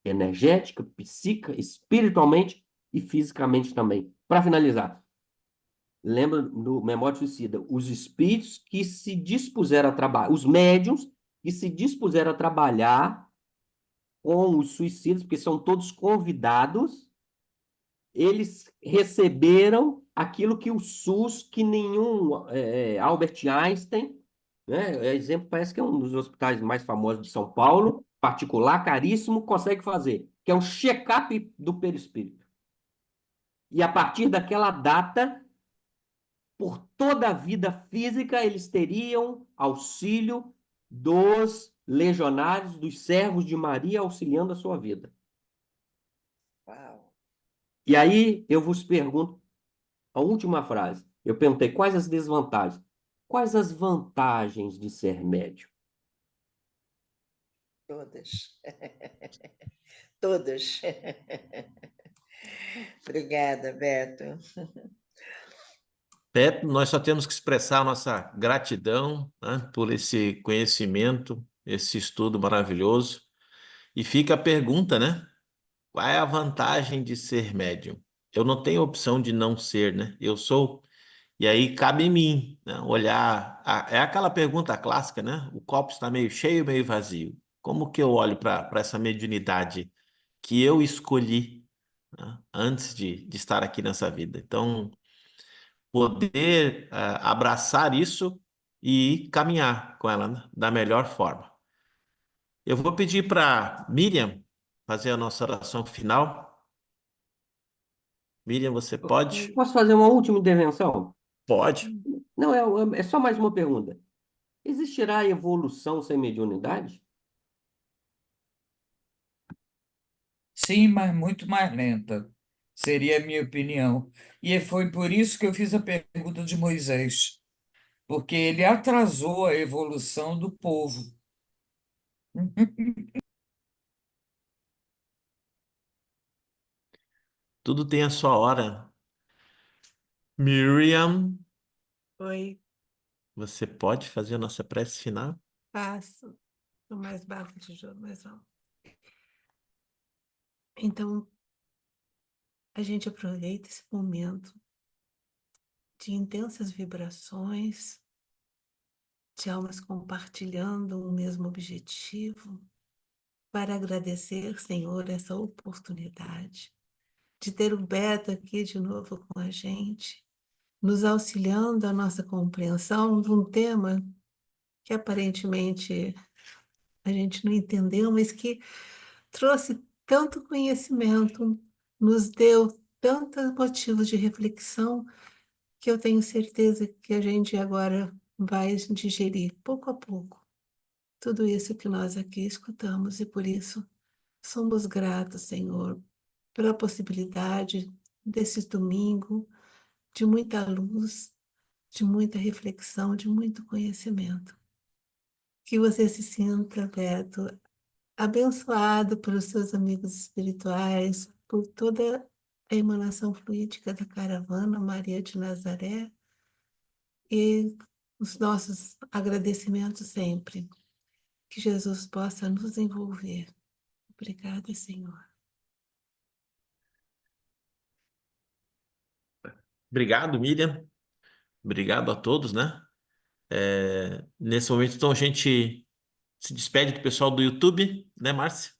Energética, psíquica, espiritualmente e fisicamente também. Para finalizar, lembra do Memória Suicida, os espíritos que se dispuseram a trabalhar, os médiuns que se dispuseram a trabalhar com os suicidas, porque são todos convidados, eles receberam aquilo que o SUS, que nenhum Albert Einstein, né, exemplo, parece que é um dos hospitais mais famosos de São Paulo, particular, caríssimo, consegue fazer, que é um check-up do perispírito. E a partir daquela data, por toda a vida física, eles teriam auxílio dos legionários, dos servos de Maria, auxiliando a sua vida. Uau. E aí eu vos pergunto, a última frase. Eu perguntei quais as desvantagens. Quais as vantagens de ser médium? Todas. Todas. Obrigada, Beto. Beto, nós só temos que expressar a nossa gratidão, né, por esse conhecimento, esse estudo maravilhoso. E fica a pergunta, né? qual é a vantagem de ser médium? Eu não tenho opção de não ser, né? Eu sou. E aí cabe em mim, né, olhar. É aquela pergunta clássica, né? O copo está meio cheio, meio vazio. Como que eu olho para essa mediunidade que eu escolhi, né, antes de estar aqui nessa vida? Então, poder abraçar isso e caminhar com ela, né, da melhor forma. Eu vou pedir para Miriam fazer a nossa oração final. Miriam, você pode? Posso fazer uma última intervenção? Pode. Não, é só mais uma pergunta. Existirá evolução sem mediunidade? Sim, mas muito mais lenta. Seria a minha opinião. E foi por isso que eu fiz a pergunta de Moisés, porque ele atrasou a evolução do povo. Tudo tem a sua hora. Miriam, Oi, você pode fazer a nossa prece final? passo o mais baixo de jogo, mais alto. Então, a gente aproveita esse momento de intensas vibrações, de almas compartilhando um mesmo objetivo, para agradecer, Senhor, essa oportunidade de ter o Beto aqui de novo com a gente, nos auxiliando a nossa compreensão de um tema que aparentemente a gente não entendeu, mas que trouxe tanto conhecimento, nos deu tantos motivos de reflexão, que eu tenho certeza que a gente agora vai digerir pouco a pouco tudo isso que nós aqui escutamos, e por isso somos gratos, Senhor, pela possibilidade desse domingo de muita luz, de muita reflexão, de muito conhecimento. Que você se sinta, Beto, abençoado pelos seus amigos espirituais, por toda a emanação fluídica da caravana Maria de Nazaré, e os nossos agradecimentos sempre. Que Jesus possa nos envolver. Obrigada, Senhor. Obrigado, Miriam. Obrigado a todos, né? Nesse momento, então, a gente se despede do pessoal do YouTube, né, Márcia?